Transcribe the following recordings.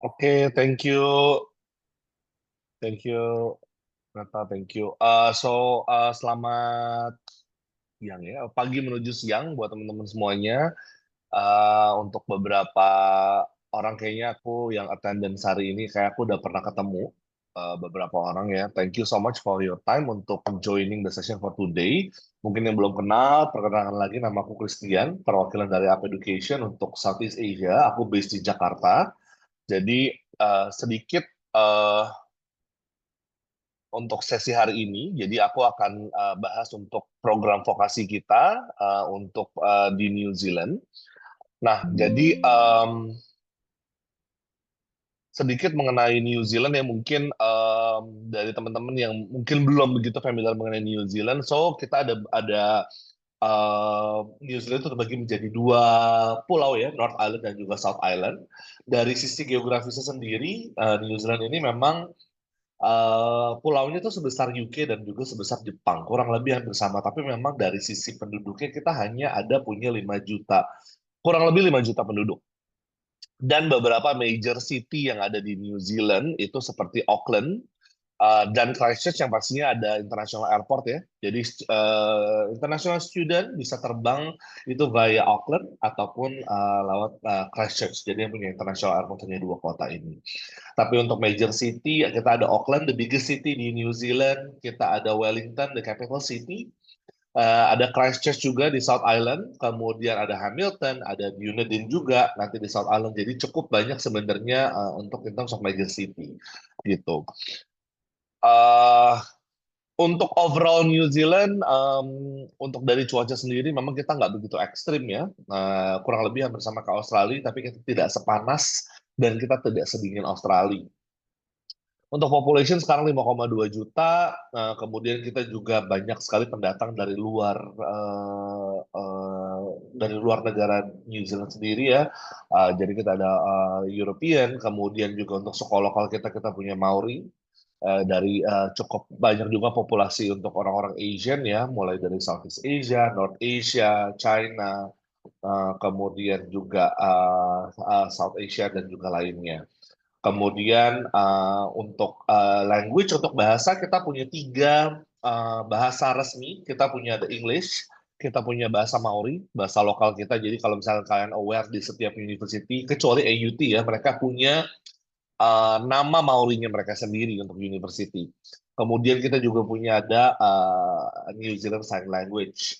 Oke, thank you, Nata, thank you. Selamat siang ya, pagi menuju siang buat teman-teman semuanya. Untuk beberapa orang kayaknya aku yang attendance hari ini kayak aku udah pernah ketemu beberapa orang ya. Thank you so much for your time untuk joining the session for today. Mungkin yang belum kenal, perkenalkan lagi nama aku Christian, perwakilan dari Up Education untuk Southeast Asia. Aku based di Jakarta. Jadi sedikit eh, untuk sesi hari ini, jadi aku akan bahas untuk program vokasi kita untuk di New Zealand. Nah, jadi sedikit mengenai New Zealand ya mungkin dari teman-teman yang mungkin belum begitu familiar mengenai New Zealand. So kita ada New Zealand itu terbagi menjadi dua pulau ya, North Island dan juga South Island. Dari sisi geografisnya sendiri, New Zealand ini memang pulaunya itu sebesar UK dan juga sebesar Jepang, kurang lebih hampir sama. Tapi memang dari sisi penduduknya kita hanya ada punya 5 juta, kurang lebih 5 juta penduduk. Dan beberapa major city yang ada di New Zealand itu seperti Auckland dan Christchurch yang pastinya ada international airport ya. Jadi international student bisa terbang itu via Auckland ataupun lewat Christchurch. Jadi yang punya international airport hanya dua kota ini. Tapi untuk major city, kita ada Auckland, the biggest city di New Zealand. Kita ada Wellington, the capital city. Ada Christchurch juga di South Island. Kemudian ada Hamilton, ada Dunedin juga nanti di South Island. Jadi cukup banyak sebenarnya untuk in terms of major city gitu. Uh, untuk overall New Zealand, untuk dari cuaca sendiri memang kita nggak begitu ekstrim ya. Kurang lebih hampir sama ke Australia, tapi kita tidak sepanas dan kita tidak sedingin Australia. Untuk population sekarang 5,2 juta, kemudian kita juga banyak sekali pendatang dari luar negara New Zealand sendiri ya. Jadi kita ada European, kemudian juga untuk suku lokal kita punya Maori. Dari cukup banyak juga populasi untuk orang-orang Asian ya, mulai dari Southeast Asia, North Asia, China, kemudian juga South Asia dan juga lainnya. Kemudian untuk language, untuk bahasa kita punya tiga bahasa resmi. Kita punya the English, kita punya bahasa Maori, bahasa lokal kita. Jadi kalau misalnya kalian aware di setiap university, kecuali AUT ya, mereka punya nama Maorinya mereka sendiri untuk university. Kemudian kita juga punya ada New Zealand Sign Language.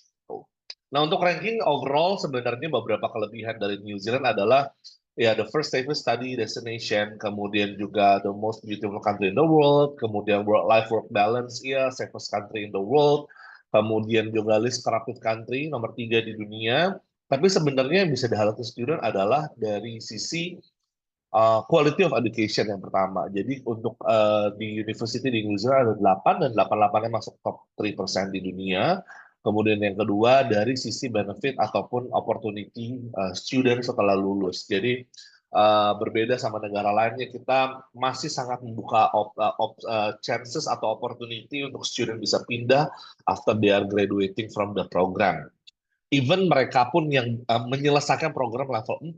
Nah, untuk ranking overall sebenarnya beberapa kelebihan dari New Zealand adalah ya the first safest study destination, kemudian juga the most beautiful country in the world, kemudian work life work balance, ya safest country in the world, kemudian juga list corrupted country nomor 3 di dunia. Tapi sebenarnya yang bisa dihighlight student adalah dari sisi quality of education yang pertama. Jadi untuk di university di New Zealand ada 8 dan 88-nya masuk top 3% di dunia. Kemudian yang kedua dari sisi benefit ataupun opportunity student setelah lulus. Jadi berbeda sama negara lainnya, kita masih sangat membuka chances atau opportunity untuk student bisa pindah after they are graduating from the program. Even mereka pun yang menyelesaikan program level 4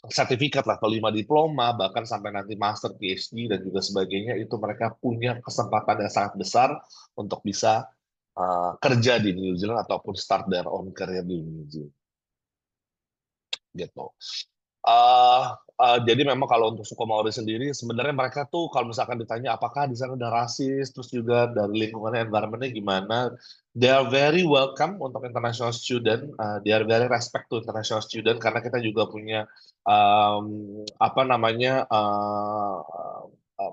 sertifikat level 5 diploma, bahkan sampai nanti master, PhD, dan juga sebagainya, itu mereka punya kesempatan yang sangat besar untuk bisa kerja di New Zealand ataupun start their own career di New Zealand. Gitu. Jadi memang kalau untuk suku Maori sendiri, sebenarnya mereka tuh kalau misalkan ditanya apakah di sana ada rasis, terus juga dari lingkungannya, environment-nya gimana, they are very welcome untuk international student, they are very respect to international student, karena kita juga punya apa namanya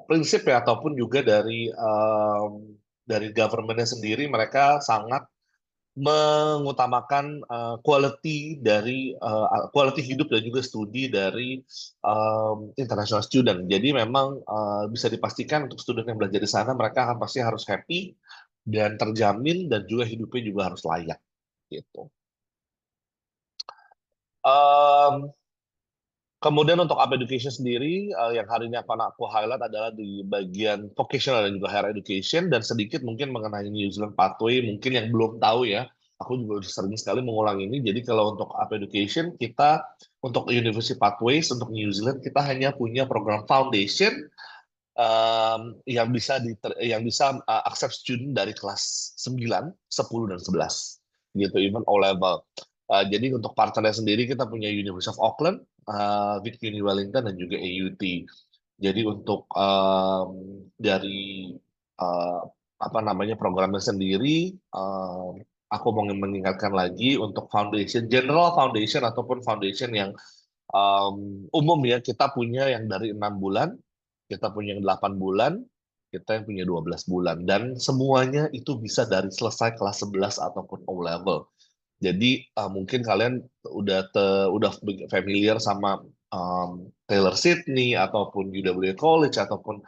prinsip ya, ataupun juga dari government-nya sendiri, mereka sangat mengutamakan quality hidup dan juga studi dari international student. Jadi memang bisa dipastikan untuk student yang belajar di sana mereka akan pasti harus happy dan terjamin dan juga hidupnya juga harus layak gitu. Um, Kemudian untuk up education sendiri, yang hari ini akan aku highlight adalah di bagian vocational dan juga higher education, dan sedikit mungkin mengenai New Zealand Pathway, mungkin yang belum tahu ya, aku juga sering sekali mengulang ini. Jadi kalau untuk up education kita untuk University Pathways untuk New Zealand kita hanya punya program foundation yang bisa accept student dari kelas 9, 10 dan 11 gitu, even O level. Jadi untuk partnernya sendiri kita punya University of Auckland, Vic Uni Wellington dan juga AUT. Jadi untuk dari uh, apa namanya programnya sendiri, aku mau mengingatkan lagi untuk foundation, general foundation ataupun foundation yang umum ya, kita punya yang dari 6 bulan, kita punya yang 8 bulan, kita yang punya 12 bulan. Dan semuanya itu bisa dari selesai kelas 11 ataupun O level. Jadi mungkin kalian udah familiar sama Taylor Sydney ataupun UW College ataupun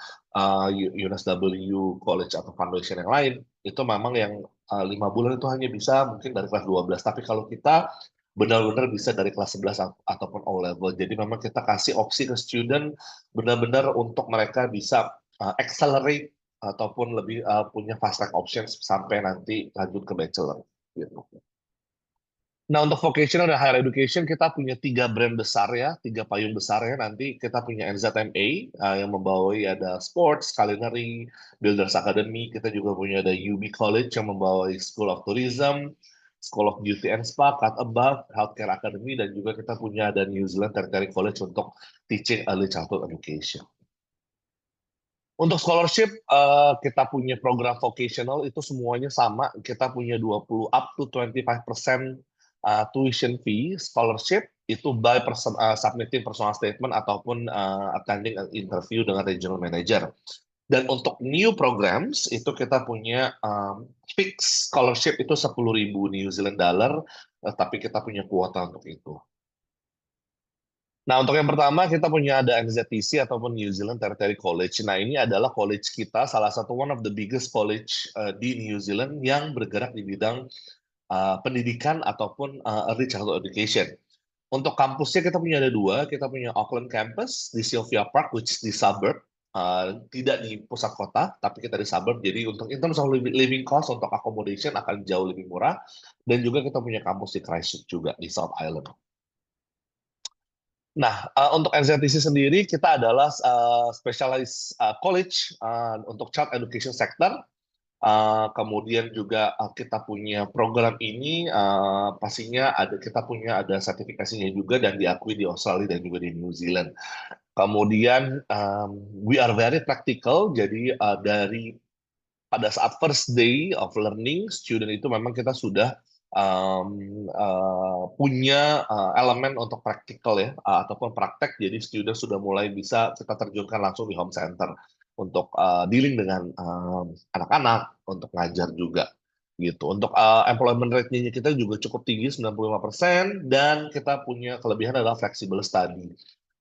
UNSW College atau foundation yang lain. Itu memang yang 5 bulan itu hanya bisa mungkin dari kelas 12. Tapi kalau kita benar-benar bisa dari kelas 11 ataupun O level. Jadi memang kita kasih opsi ke student benar-benar untuk mereka bisa accelerate ataupun lebih punya fast track options sampai nanti lanjut ke bachelor gitu. Nah, untuk vocational dan higher education kita punya 3 brand besar ya, 3 payung besar ya. Nanti kita punya NZMA yang membawai ada sports, culinary, builders academy. Kita juga punya ada UB College yang membawai School of Tourism, School of Beauty and Spa, Cut Above, Healthcare Academy, dan juga kita punya ada New Zealand Tertiary College untuk teaching early childhood education. Untuk scholarship, kita punya program vocational itu semuanya sama. Kita punya 20 up to 25% tuition fee scholarship itu by submitting personal statement ataupun attending an interview dengan regional manager. Dan untuk new programs itu kita punya fixed scholarship itu 10.000 New Zealand dollar, tapi kita punya kuota untuk itu. Nah, untuk yang pertama kita punya ada NZTC ataupun New Zealand Tertiary College. Nah, ini adalah college kita, salah satu one of the biggest college di New Zealand yang bergerak di bidang pendidikan ataupun early childhood education. Untuk kampusnya kita punya ada 2, kita punya Auckland campus di Sylvia Park, which di suburb, tidak di pusat kota, tapi kita di suburb. Jadi untuk in terms of living cost untuk accommodation akan jauh lebih murah. Dan juga kita punya kampus di Christchurch juga di South Island. Nah, untuk NZTC sendiri kita adalah specialized college untuk child education sector. Kemudian juga kita punya program ini pastinya kita punya ada sertifikasinya juga dan diakui di Australia dan juga di New Zealand. Kemudian we are very practical. Jadi dari pada saat first day of learning, student itu memang kita sudah punya elemen untuk praktikal ya, ataupun praktek. Jadi student sudah mulai bisa kita terjunkan langsung di home center untuk dealing dengan anak-anak, untuk ngajar juga gitu. Untuk employment rate-nya kita juga cukup tinggi 95% dan kita punya kelebihan adalah flexible study.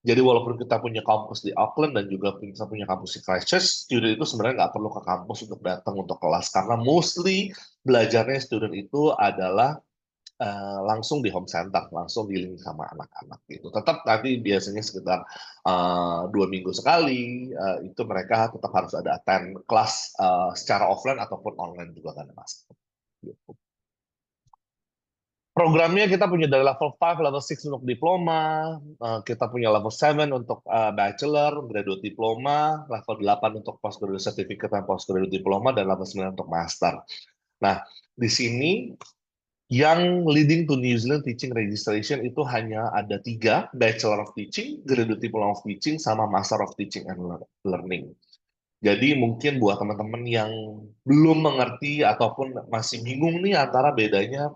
Jadi walaupun kita punya kampus di Auckland dan juga kita punya kampus di Christchurch, student itu sebenarnya nggak perlu ke kampus untuk datang untuk kelas karena mostly belajarnya student itu adalah langsung di home center, langsung dealing sama anak-anak gitu. Tetap nanti biasanya sekitar 2 minggu sekali itu mereka tetap harus ada attend kelas secara offline ataupun online juga kan mas. Gitu. Programnya kita punya dari level 5, level 6 untuk diploma, kita punya level 7 untuk bachelor, graduate diploma, level 8 untuk postgraduate certificate dan postgraduate diploma, dan level 9 untuk master. Nah, di sini yang leading to New Zealand Teaching Registration itu hanya ada 3, Bachelor of Teaching, Graduate Diploma of Teaching, sama Master of Teaching and Learning. Jadi mungkin buat teman-teman yang belum mengerti ataupun masih bingung nih antara bedanya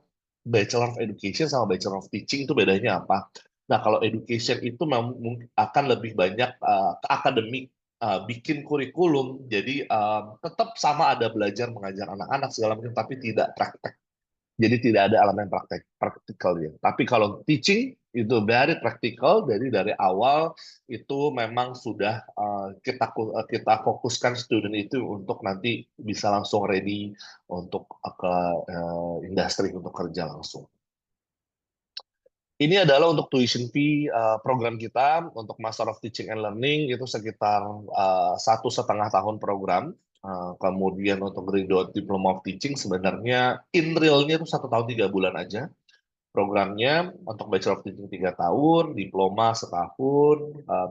Bachelor of Education sama Bachelor of Teaching itu bedanya apa? Nah, kalau education itu akan lebih banyak ke akademik, bikin kurikulum, jadi tetap sama ada belajar mengajar anak-anak segala macam, tapi tidak praktek. Jadi tidak ada elemen praktikal ya. Tapi kalau teaching itu very practical, jadi dari awal itu memang sudah kita fokuskan student itu untuk nanti bisa langsung ready untuk ke industri untuk kerja langsung. Ini adalah untuk tuition fee program kita untuk Master of Teaching and Learning itu sekitar 1,5 tahun program. Kemudian untuk graduate diploma of teaching sebenarnya in realnya itu 1 tahun 3 bulan aja. Programnya untuk Bachelor of Teaching 3 tahun, diploma setahun,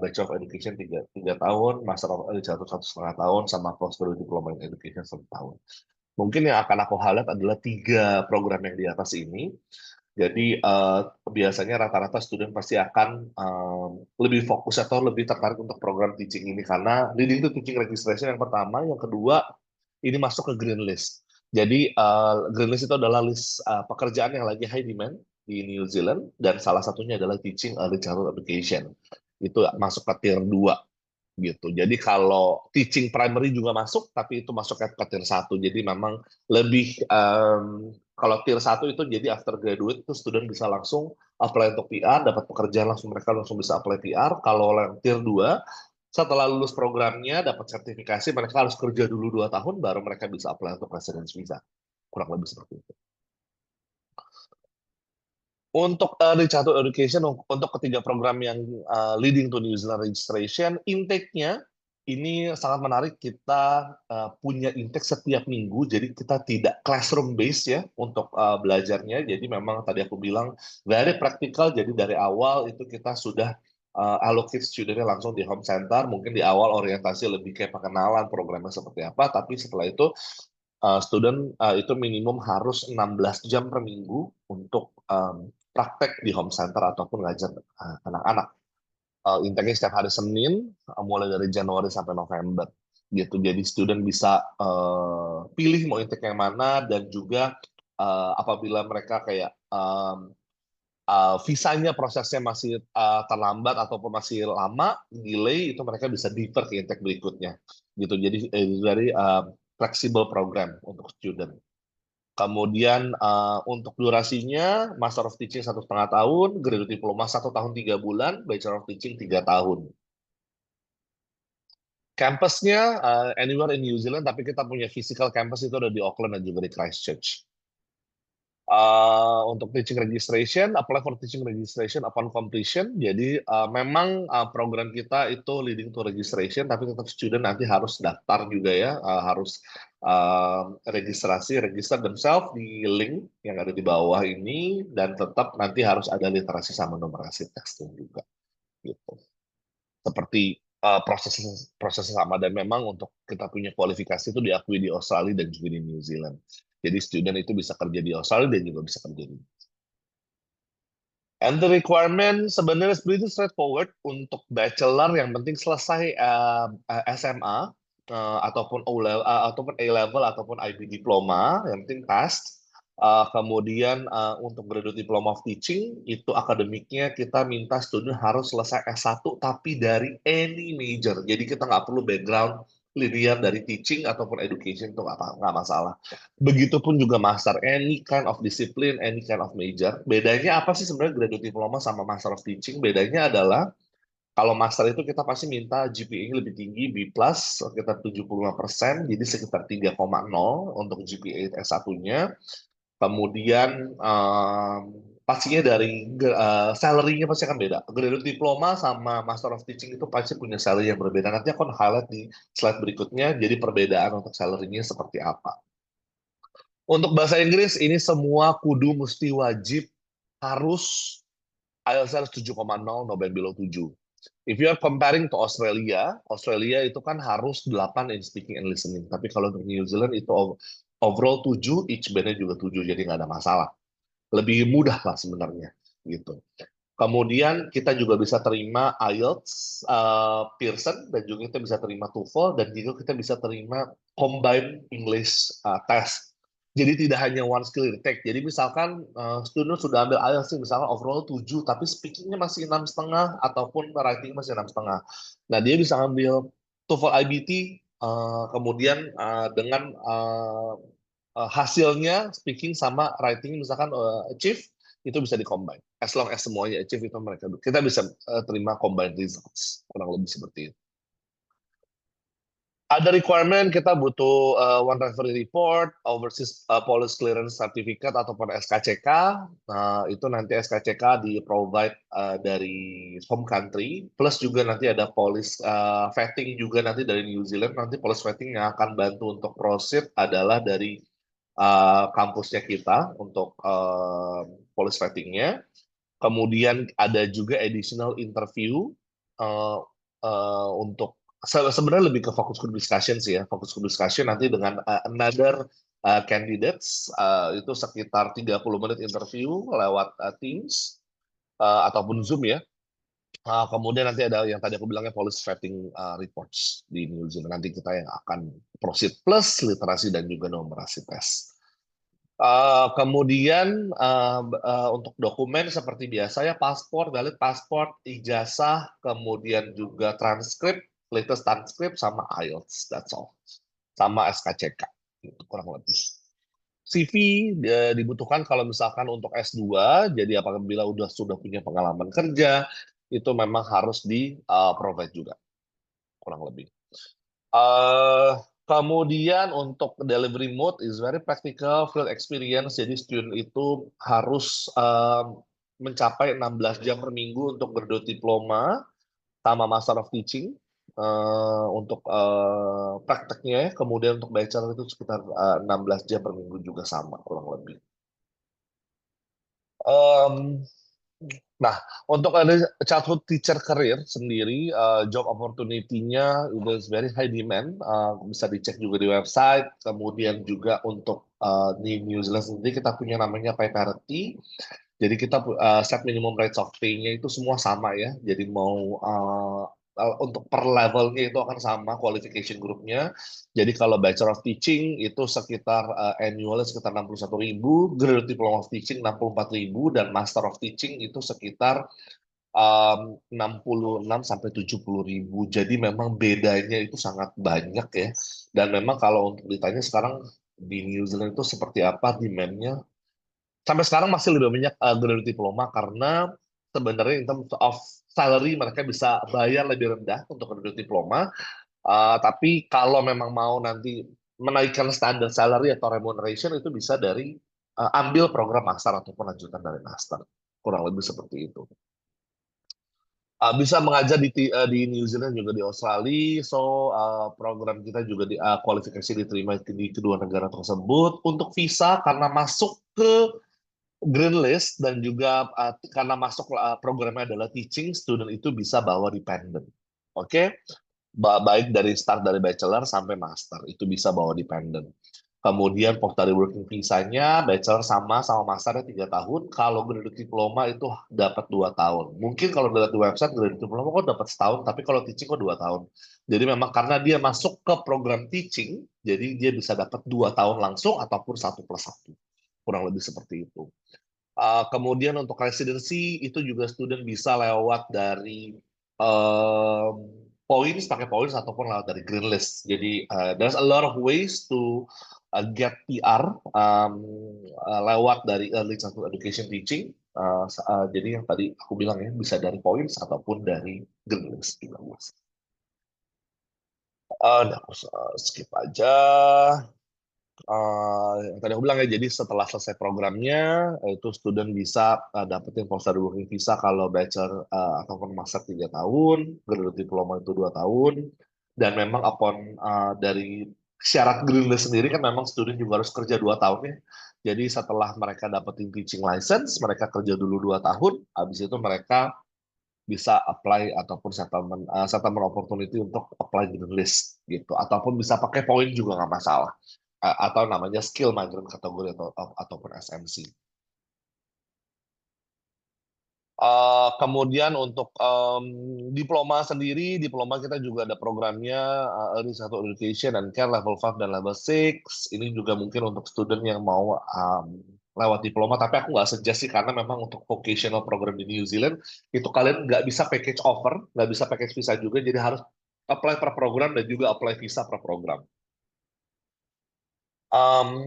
Bachelor of Education tiga tahun, Master of Education 1,5 tahun, sama Postgraduate Diploma in Education 1 tahun. Mungkin yang akan aku highlight adalah 3 program yang di atas ini. Jadi biasanya rata-rata student pasti akan lebih fokus atau lebih tertarik untuk program teaching ini karena leading to teaching registration yang pertama, yang kedua ini masuk ke green list. Jadi green list itu adalah list pekerjaan yang lagi high demand di New Zealand dan salah satunya adalah teaching early childhood education. Itu masuk ke tier 2 gitu. Jadi kalau teaching primary juga masuk, tapi itu masuk ke tier 1. Jadi memang lebih kalau tier 1 itu jadi after graduate itu student bisa langsung apply untuk PR, dapat pekerjaan langsung mereka langsung bisa apply PR. Kalau yang tier 2 setelah lulus programnya dapat sertifikasi mereka harus kerja dulu 2 tahun baru mereka bisa apply untuk residence visa. Kurang lebih seperti itu. Untuk early childhood education, untuk ketiga program yang leading to New Zealand registration, intake-nya ini sangat menarik. Kita punya intake setiap minggu, jadi kita tidak classroom based ya untuk belajarnya. Jadi memang tadi aku bilang very practical. Jadi dari awal itu kita sudah allocate student-nya langsung di home center. Mungkin di awal orientasi lebih kayak pengenalan programnya seperti apa, tapi setelah itu student itu minimum harus 16 jam per minggu untuk praktek di home center ataupun ngajar anak-anak. Intake setiap hari Senin, mulai dari Januari sampai November. Gitu. Jadi student bisa pilih mau intake yang mana dan juga apabila mereka kayak visanya prosesnya masih terlambat ataupun masih lama, delay, itu mereka bisa defer ke intake berikutnya. Gitu. Jadi dari flexible program untuk student. Kemudian untuk durasinya, Master of Teaching 1,5 tahun, Graduate Diploma 1 tahun 3 bulan, Bachelor of Teaching 3 tahun. Campusnya anywhere in New Zealand, tapi kita punya physical campus itu ada di Auckland dan juga di Christchurch. Untuk teaching registration, apply for teaching registration upon completion. Jadi memang program kita itu leading to registration, tapi tetap student nanti harus daftar juga ya, harus registrasi, register themselves di link yang ada di bawah ini, dan tetap nanti harus ada literasi sama numerasi testing juga. Gitu. Seperti proses proses sama dan memang untuk kita punya kualifikasi itu diakui di Australia dan juga di New Zealand. Jadi student itu bisa kerja di Australia dan juga bisa kerja di. And the requirement sebenarnya pretty straightforward untuk bachelor yang penting selesai SMA ataupun ataupun A level ataupun IB diploma yang penting pass. Kemudian untuk graduate diploma of teaching itu akademiknya kita minta student harus selesai S1 tapi dari any major. Jadi kita nggak perlu background linear dari teaching ataupun education itu nggak masalah. Begitupun juga master, any kind of discipline, any kind of major. Bedanya apa sih sebenarnya graduate diploma sama master of teaching? Bedanya adalah kalau master itu kita pasti minta GPA-nya lebih tinggi, B+, sekitar 75%, jadi sekitar 3,0 untuk GPA S1-nya. Kemudian pastinya dari salary-nya pasti akan beda. Graduate diploma sama master of teaching itu pasti punya salary yang berbeda. Nanti aku akan highlight di slide berikutnya, jadi perbedaan untuk salary-nya seperti apa. Untuk bahasa Inggris, ini semua kudu mesti wajib harus IELTS 7,0, no band below 7. If you are comparing to Australia, Australia itu kan harus 8 in speaking and listening. Tapi kalau untuk New Zealand itu overall 7, each bandnya juga 7, jadi nggak ada masalah. Lebih mudah lah sebenarnya. Gitu. Kemudian kita juga bisa terima IELTS, Pearson, dan juga kita bisa terima TOEFL, dan juga kita bisa terima Combined English Test. Jadi tidak hanya one skill retake. Jadi misalkan student sudah ambil IELTS, misalkan overall 7, tapi speakingnya masih 6,5, ataupun writing masih 6,5. Nah, dia bisa ambil TOEFL IBT, kemudian dengan hasilnya speaking sama writing misalkan achieve, itu bisa di-combine. As long as semuanya achieve itu mereka kita bisa terima combined results. Kurang lebih seperti itu. Ada requirement kita butuh one referee report, overseas police clearance certificate ataupun SKCK. Nah, itu nanti SKCK di-provide dari home country, plus juga nanti ada police vetting juga nanti dari New Zealand. Nanti police vetting yang akan bantu untuk proceed adalah dari kampusnya kita untuk police vettingnya. Kemudian ada juga additional interview uh, untuk sebenarnya lebih ke focus group discussion sih ya. Focus group discussion nanti dengan another candidates itu sekitar 30 menit interview lewat Teams ataupun Zoom ya. Kemudian nanti ada yang tadi aku bilangnya police vetting reports di New Zealand. Nanti kita yang akan proceed plus literasi dan juga numerasi tes. Kemudian untuk dokumen seperti biasa ya paspor, valid paspor, ijazah, kemudian juga transkrip, latest transkrip sama IELTS, that's all. Sama SKCK, itu kurang lebih. CV dibutuhkan kalau misalkan untuk S2, jadi apabila sudah punya pengalaman kerja, itu memang harus di provide juga, kurang lebih. Kemudian untuk delivery mode is very practical, field experience. Jadi student itu harus mencapai 16 jam per minggu untuk graduate diploma sama Master of Teaching untuk prakteknya. Kemudian untuk bachelor itu sekitar 16 jam per minggu juga sama kurang lebih. Nah, untuk ada childhood teacher career sendiri, job opportunity-nya udah very high demand, bisa dicek juga di website. Kemudian juga untuk di New Zealand sendiri kita punya namanya pay parity. Jadi kita set minimum rates of pay-nya itu semua sama ya. Jadi mau untuk per levelnya itu akan sama qualification grupnya. Jadi kalau Bachelor of Teaching itu sekitar annualnya sekitar 61.000, Graduate Diploma of Teaching 64.000, dan Master of Teaching itu sekitar 66 sampai 70.000. Jadi memang bedanya itu sangat banyak ya. Dan memang kalau untuk ditanya sekarang di New Zealand itu seperti apa demand-nya, sampai sekarang masih lebih banyak graduate diploma karena sebenarnya in terms of salary mereka bisa bayar lebih rendah untuk graduate diploma. Tapi kalau memang mau nanti menaikkan standar salary atau remuneration itu bisa dari ambil program master ataupun lanjutan dari master. Kurang lebih seperti itu. Bisa mengajar di New Zealand juga di Australia, so program kita juga kualifikasi diterima di kedua negara tersebut. Untuk visa karena masuk ke green list dan juga karena masuk programnya adalah teaching, student itu bisa bawa dependent. Oke, baik dari start dari bachelor sampai master itu bisa bawa dependent. Kemudian post dari working visa-nya bachelor sama masternya 3 tahun. Kalau graduate diploma itu dapat 2 tahun. Mungkin kalau lihat di website graduate diploma kok dapat setahun, tapi kalau teaching kok 2 tahun. Jadi memang karena dia masuk ke program teaching, jadi dia bisa dapat 2 tahun langsung ataupun 1+1. Kurang lebih seperti itu. Kemudian untuk residency itu juga student bisa lewat dari points, pakai points ataupun lewat dari green list. Jadi there's a lot of ways to get PR lewat dari early childhood education teaching. Jadi yang tadi aku bilang ya bisa dari points ataupun dari green list juga. Aku skip aja. Yang tadi aku bilang ya, jadi setelah selesai programnya, itu student bisa dapetin post-study working visa kalau bachelor ataupun master 3 tahun, graduate diploma itu 2 tahun, dan memang upon dari syarat green list sendiri kan memang student juga harus kerja 2 tahun ya. Jadi setelah mereka dapetin teaching license, mereka kerja dulu 2 tahun, habis itu mereka bisa apply ataupun settlement opportunity untuk apply green list gitu, ataupun bisa pakai poin juga nggak masalah. Atau namanya skill migrant kategori ataupun SMC. Kemudian untuk diploma sendiri, diploma kita juga ada programnya Early Childhood Education and Care level 5 dan level 6. Ini juga mungkin untuk student yang mau lewat diploma, tapi aku nggak suggest sih karena memang untuk vocational program di New Zealand itu kalian nggak bisa package offer, nggak bisa package visa juga, jadi harus apply per program dan juga apply visa per program.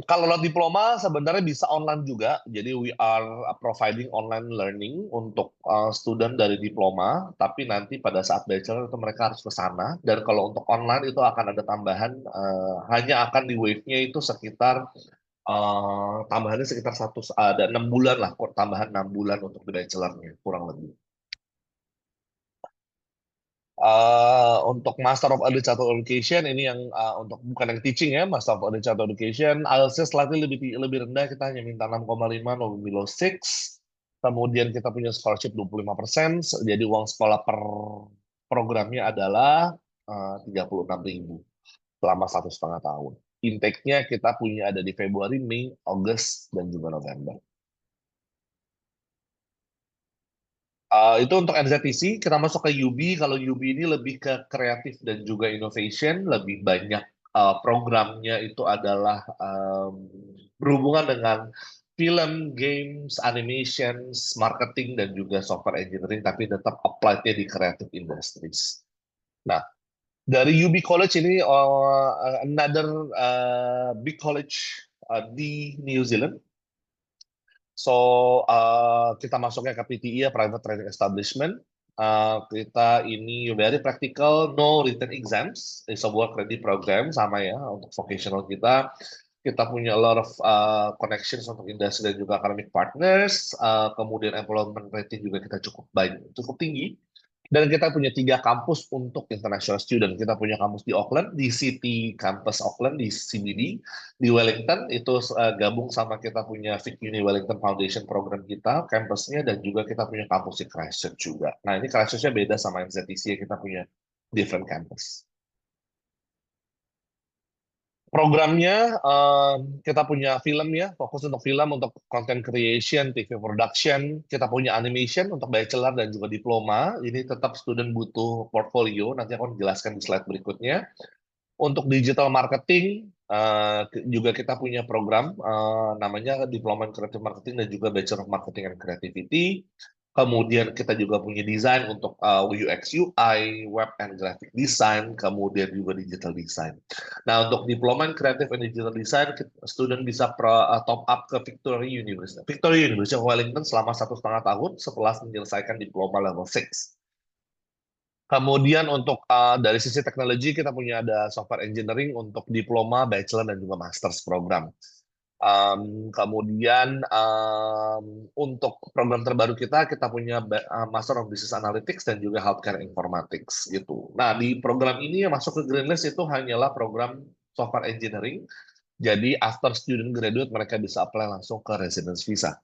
Kalau lo diploma sebenarnya bisa online juga. Jadi we are providing online learning untuk student dari diploma. Tapi nanti pada saat bachelor itu mereka harus ke sana. Dan kalau untuk online itu akan ada tambahan. Hanya akan di wave-nya itu sekitar tambahannya sekitar ada 6 bulan lah. Tambahan 6 bulan untuk di bachelornya kurang lebih. Untuk Master of Early Childhood Education ini yang untuk bukan yang teaching ya, Master of Early Childhood Education, IELTS slightly lebih rendah, kita hanya minta 6,5 no below 6. Kemudian kita punya scholarship 25%, jadi uang sekolah per programnya adalah 36.000 selama 1,5 tahun. Intake-nya kita punya ada di Februari, Mei, Agustus, dan juga November. Itu untuk NZTC, kita masuk ke UB. Kalau UB ini lebih ke kreatif dan juga innovation, lebih banyak programnya itu adalah berhubungan dengan film, games, animations, marketing, dan juga software engineering, tapi tetap applied-nya di creative industries. Nah, dari UB College ini another big college di New Zealand. So, kita masuknya ke PTE ya, Private Training Establishment. Kita ini very practical, no written exams. It's a work ready program, sama ya untuk vocational kita. Kita punya a lot of connections untuk industri dan juga academic partners. Kemudian employment rating juga kita cukup banyak, cukup tinggi. Dan kita punya 3 kampus untuk international student. Kita punya kampus di Auckland, di City Campus Auckland, di CBD, di Wellington, itu gabung sama kita punya Vic Uni Wellington Foundation program kita, kampusnya, dan juga kita punya kampus di Christchurch juga. Nah, ini Christchurch-nya beda sama NZTC, kita punya different campus. Programnya kita punya film ya, fokus untuk film, untuk content creation, TV production. Kita punya animation untuk bachelor dan juga diploma. Ini tetap student butuh portfolio. Nanti aku akan jelaskan di slide berikutnya. Untuk digital marketing juga kita punya program namanya Diploma in Creative Marketing dan juga Bachelor of Marketing and Creativity. Kemudian kita juga punya desain untuk UX UI, web and graphic design, kemudian juga digital design. Nah, untuk Diploma in Creative and Digital Design, student bisa top up ke Victoria University. Victoria University of Wellington selama 1,5 tahun setelah menyelesaikan diploma level 6. Kemudian untuk dari sisi teknologi kita punya ada software engineering untuk diploma, bachelor dan juga master's program. Kemudian untuk program terbaru kita punya Master of Business Analytics dan juga Healthcare Informatics gitu. Nah, di program ini yang masuk ke Greenlist itu hanyalah program software engineering. Jadi after student graduate mereka bisa apply langsung ke residence visa.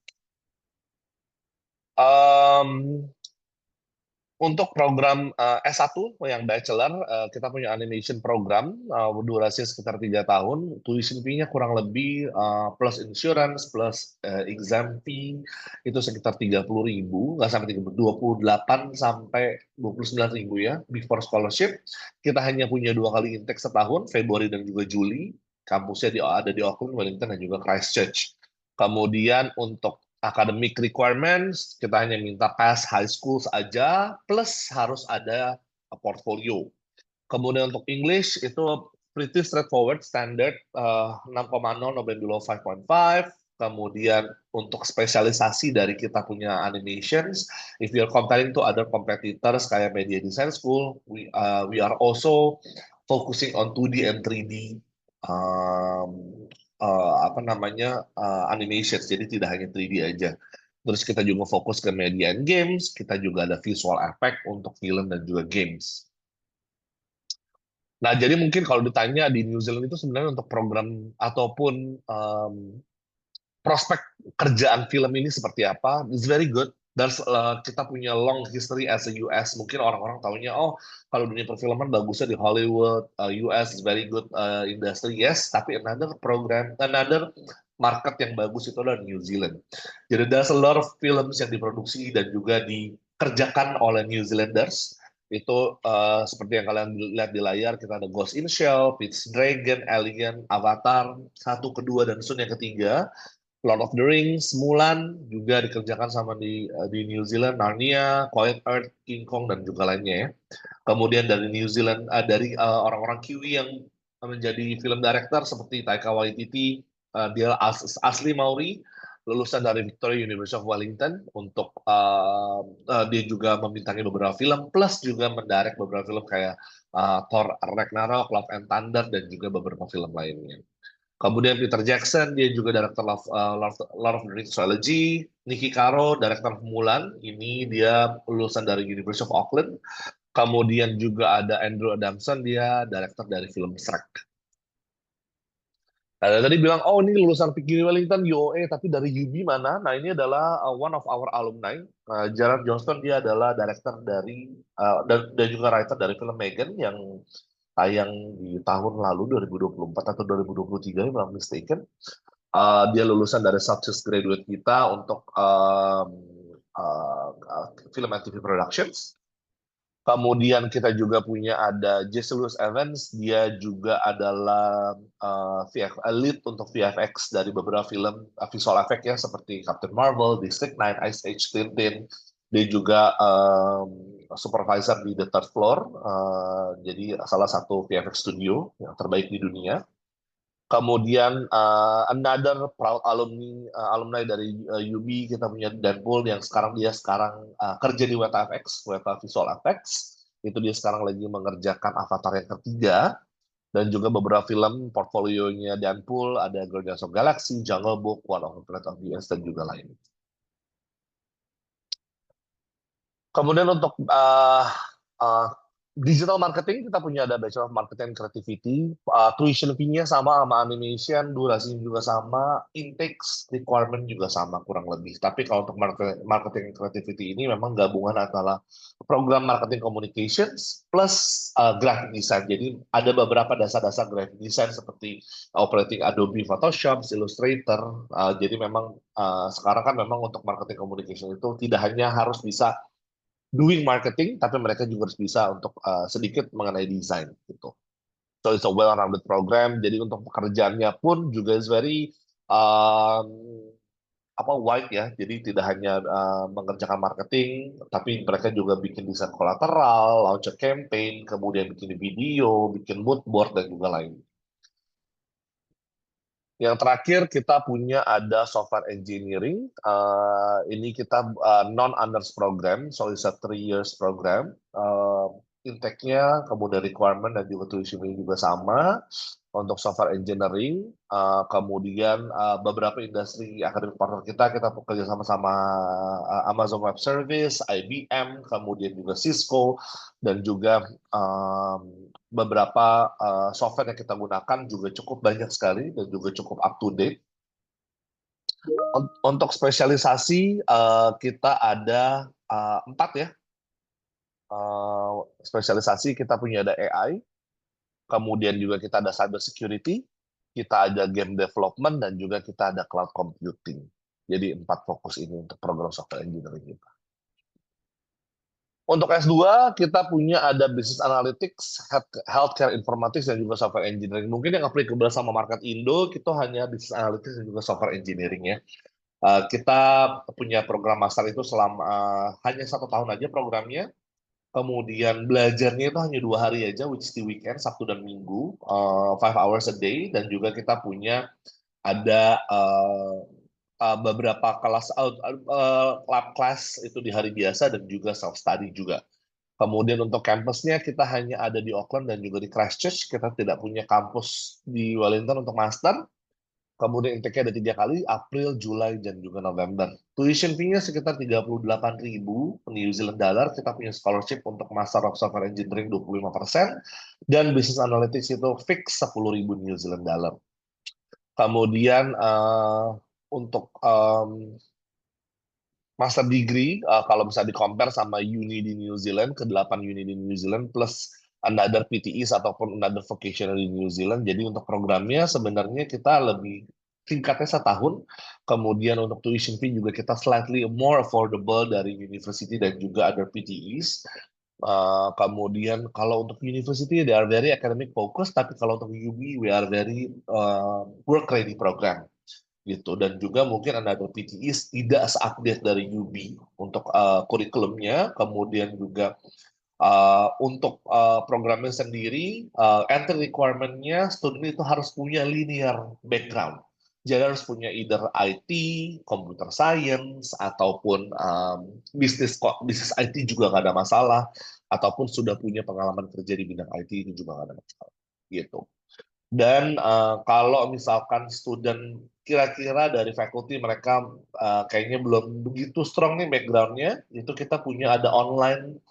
Untuk program S1 yang bachelor, kita punya animation program, durasi sekitar 3 tahun, tuition fee-nya kurang lebih plus insurance, plus exam fee, itu sekitar 30.000, nggak sampai 30, 28 sampai 29.000 ya, before scholarship. Kita hanya punya 2 kali intake setahun, Februari dan juga Juli, kampusnya ada di Auckland, Wellington, dan juga Christchurch. Kemudian untuk academic requirements, kita hanya minta pass high school saja, plus harus ada portfolio. Kemudian untuk English, itu pretty straightforward, standard 6,0, no below 5.5. Kemudian untuk spesialisasi dari kita punya animations, if you're comparing to other competitors kayak Media Design School, we are also focusing on 2D and 3D animations, jadi tidak hanya 3D aja. Terus kita juga fokus ke media and games, kita juga ada visual effect untuk film dan juga games. Nah, jadi mungkin kalau ditanya di New Zealand itu sebenarnya untuk program ataupun prospek kerjaan film ini seperti apa, it's very good. Kita punya long history as a US. Mungkin orang-orang tahunya, oh kalau dunia perfilman bagusnya di Hollywood, US is very good industry. Yes, tapi another market yang bagus itu adalah New Zealand. Jadi there's a lot of films yang diproduksi dan juga dikerjakan oleh New Zealanders. Itu seperti yang kalian lihat di layar, kita ada Ghost in Shell, Pete's Dragon, Alien, Avatar, 1, 2, dan soon yang ketiga. Lord of the Rings, Mulan juga dikerjakan sama di New Zealand, Narnia, Quiet Earth, King Kong dan juga lainnya ya. Kemudian dari New Zealand, dari orang-orang Kiwi yang menjadi film director seperti Taika Waititi. Dia asli Maori, lulusan dari Victoria University of Wellington. Untuk dia juga membintangi beberapa film, plus juga mendirect beberapa film kayak Thor Ragnarok, Love and Thunder, dan juga beberapa film lainnya. Kemudian Peter Jackson, dia juga director Lord of the Rings Trilogy. Nicky Caro, director Mulan, ini dia lulusan dari University of Auckland. Kemudian juga ada Andrew Adamson, dia director dari film Shrek. Nah, tadi bilang, oh ini lulusan PGW Wellington, UOA, tapi dari UB mana? Nah, ini adalah one of our alumni. Gerard Johnston, dia adalah director dari, dan juga writer dari film Megan yang tayang di tahun lalu, 2024 atau 2023, if I'm mistaken. Dia lulusan dari Subsys Graduate kita untuk film and TV Productions. Kemudian kita juga punya ada Jesse Louis Evans, dia juga adalah lead untuk VFX dari beberapa film visual effect ya, seperti Captain Marvel, District 9, Ice Age, Tintin. Dia juga supervisor di The Third Floor, jadi salah satu VFX studio yang terbaik di dunia. Kemudian another proud alumni dari UB, kita punya Deadpool yang dia sekarang kerja di Weta Visual Effects. Itu dia sekarang lagi mengerjakan Avatar yang ketiga, dan juga beberapa film portfolionya Deadpool ada Guardians of Galaxy, Jungle Book, One of the Planet of the Apes, dan juga lain. Kemudian untuk uh, digital marketing, kita punya ada Bachelor of Marketing and Creativity. Tuition fee-nya sama animation, durasinya juga sama, intakes requirement juga sama kurang lebih. Tapi kalau untuk marketing and creativity ini memang gabungan antara program marketing communications plus graphic design. Jadi ada beberapa dasar-dasar graphic design seperti operating Adobe Photoshop, Illustrator. Jadi memang sekarang kan memang untuk marketing communication itu tidak hanya harus bisa doing marketing, tapi mereka juga harus bisa untuk sedikit mengenai desain gitu. So it's a well-rounded program. Jadi untuk pekerjaannya pun juga is very um, wide ya. Jadi tidak hanya mengerjakan marketing, tapi mereka juga bikin desain kolateral, launch a campaign, kemudian bikin video, bikin mood board, dan juga lain. Yang terakhir kita punya ada software engineering. Ini kita non-honors program, so it's a 3 years program. Intake-nya, kemudian requirement dan juga tuition juga sama untuk software engineering. Kemudian beberapa industri akademik partner kita bekerja sama Amazon Web Service, IBM, kemudian juga Cisco, dan juga beberapa software yang kita gunakan juga cukup banyak sekali dan juga cukup up to date. Untuk spesialisasi kita ada 4 ya. Spesialisasi kita punya ada AI, kemudian juga kita ada cyber security, kita ada game development, dan juga kita ada cloud computing. Jadi 4 fokus ini untuk program software engineering kita. Untuk S2, kita punya ada Business Analytics, Healthcare Informatics, dan juga Software Engineering. Mungkin yang applicable sama market Indo, itu hanya Business Analytics dan juga Software Engineering ya. Kita punya program master itu selama hanya 1 tahun aja programnya. Kemudian belajarnya itu hanya 2 hari aja, which is di weekend, Sabtu dan Minggu, 5 hours a day. Dan juga kita punya ada beberapa kelas lab class itu di hari biasa, dan juga self study juga. Kemudian untuk kampusnya kita hanya ada di Auckland dan juga di Christchurch. Kita tidak punya kampus di Wellington untuk master. Kemudian intake-nya ada 3 kali, April, Juli, dan juga November. Tuition fee-nya sekitar 38.000 New Zealand dollar. Kita punya scholarship untuk Master of Software Engineering 25%, dan Business Analytics itu fix 10.000 New Zealand dollar. Kemudian untuk master degree, kalau bisa di-compare sama uni di New Zealand, ke-8 uni di New Zealand, plus another PTEs ataupun another vocational di New Zealand. Jadi untuk programnya sebenarnya kita lebih singkatnya 1 tahun. Kemudian untuk tuition fee juga kita slightly more affordable dari university dan juga other PTEs. Kemudian kalau untuk university, they are very academic focus, tapi kalau untuk UB, we are very work ready program gitu. Dan juga mungkin another PTEs tidak seupdate dari UB untuk kurikulumnya. Kemudian juga Untuk programnya sendiri, entry requirement-nya student itu harus punya linear background. Jadi harus punya either IT, computer science, ataupun bisnis IT juga nggak ada masalah, ataupun sudah punya pengalaman kerja di bidang IT itu juga nggak ada masalah. Gitu. Dan kalau misalkan student kira-kira dari faculty mereka kayaknya belum begitu strong nih background-nya, itu kita punya ada online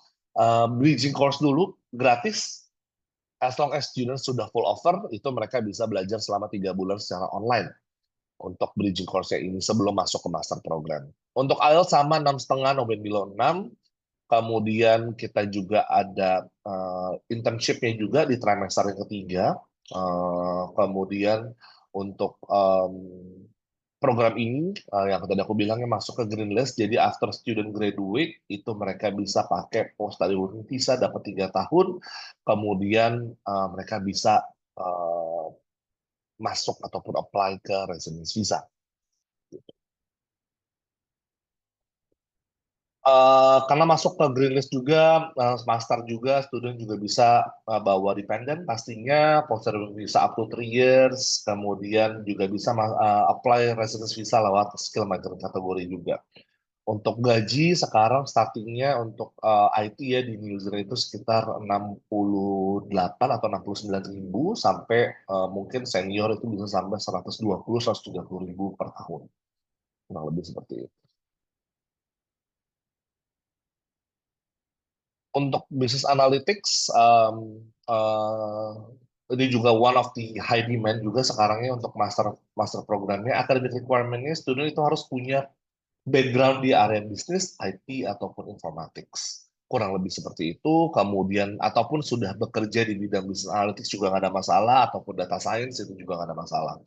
bridging course dulu gratis. As long as students sudah full offer, itu mereka bisa belajar selama 3 bulan secara online untuk bridging course-nya ini sebelum masuk ke master program. Untuk IELTS sama 6,5, no band below 6. Kemudian kita juga ada internship-nya juga di trimester yang ketiga. Kemudian untuk program ini yang tadi aku bilangnya masuk ke green list, jadi after student graduate itu mereka bisa pakai post study working visa dapat 3 tahun, kemudian mereka bisa masuk ataupun apply ke residence visa. Karena masuk ke green list juga, master juga, student juga bisa bawa dependent pastinya, post visa up to 3 years, kemudian juga bisa apply residence visa lewat skill migrant kategori juga. Untuk gaji sekarang startingnya untuk IT ya di New Zealand itu sekitar 68 atau 69.000 sampai mungkin senior itu bisa sampai 120-130 ribu per tahun. Kurang lebih seperti itu. Untuk business analytics, ini juga one of the high demand juga sekarangnya untuk master master programnya. Academic requirement-nya student itu harus punya background di area bisnis, IT ataupun informatics. Kurang lebih seperti itu. Kemudian ataupun sudah bekerja di bidang business analytics juga nggak ada masalah, ataupun data science itu juga nggak ada masalah.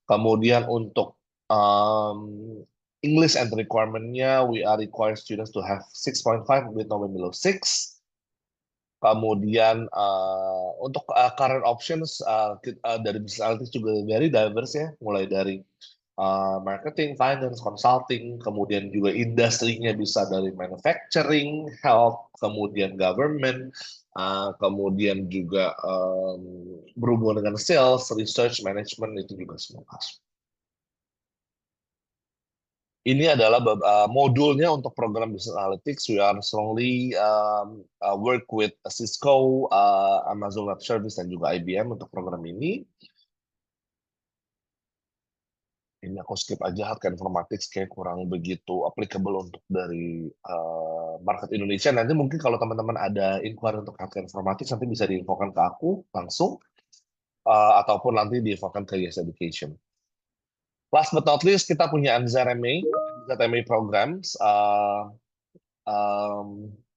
Kemudian untuk English and requirement-nya, we are required students to have 6.5 with no below 6. Kemudian untuk current options dari business analytics juga very diverse ya, mulai dari marketing, finance, consulting, kemudian juga industrinya bisa dari manufacturing, health, kemudian government, kemudian juga berhubungan dengan sales, research, management itu juga semua masuk. Ini adalah modulnya untuk program Business Analytics. We are strongly work with Cisco, Amazon Web Service, dan juga IBM untuk program ini. Ini aku skip aja, Healthcare Informatics kayak kurang begitu applicable untuk dari market Indonesia. Nanti mungkin kalau teman-teman ada inquiry untuk Healthcare Informatics, nanti bisa diinfokan ke aku langsung, ataupun nanti diinfokan ke Yes Education. Last but not least, kita punya NZMA programs.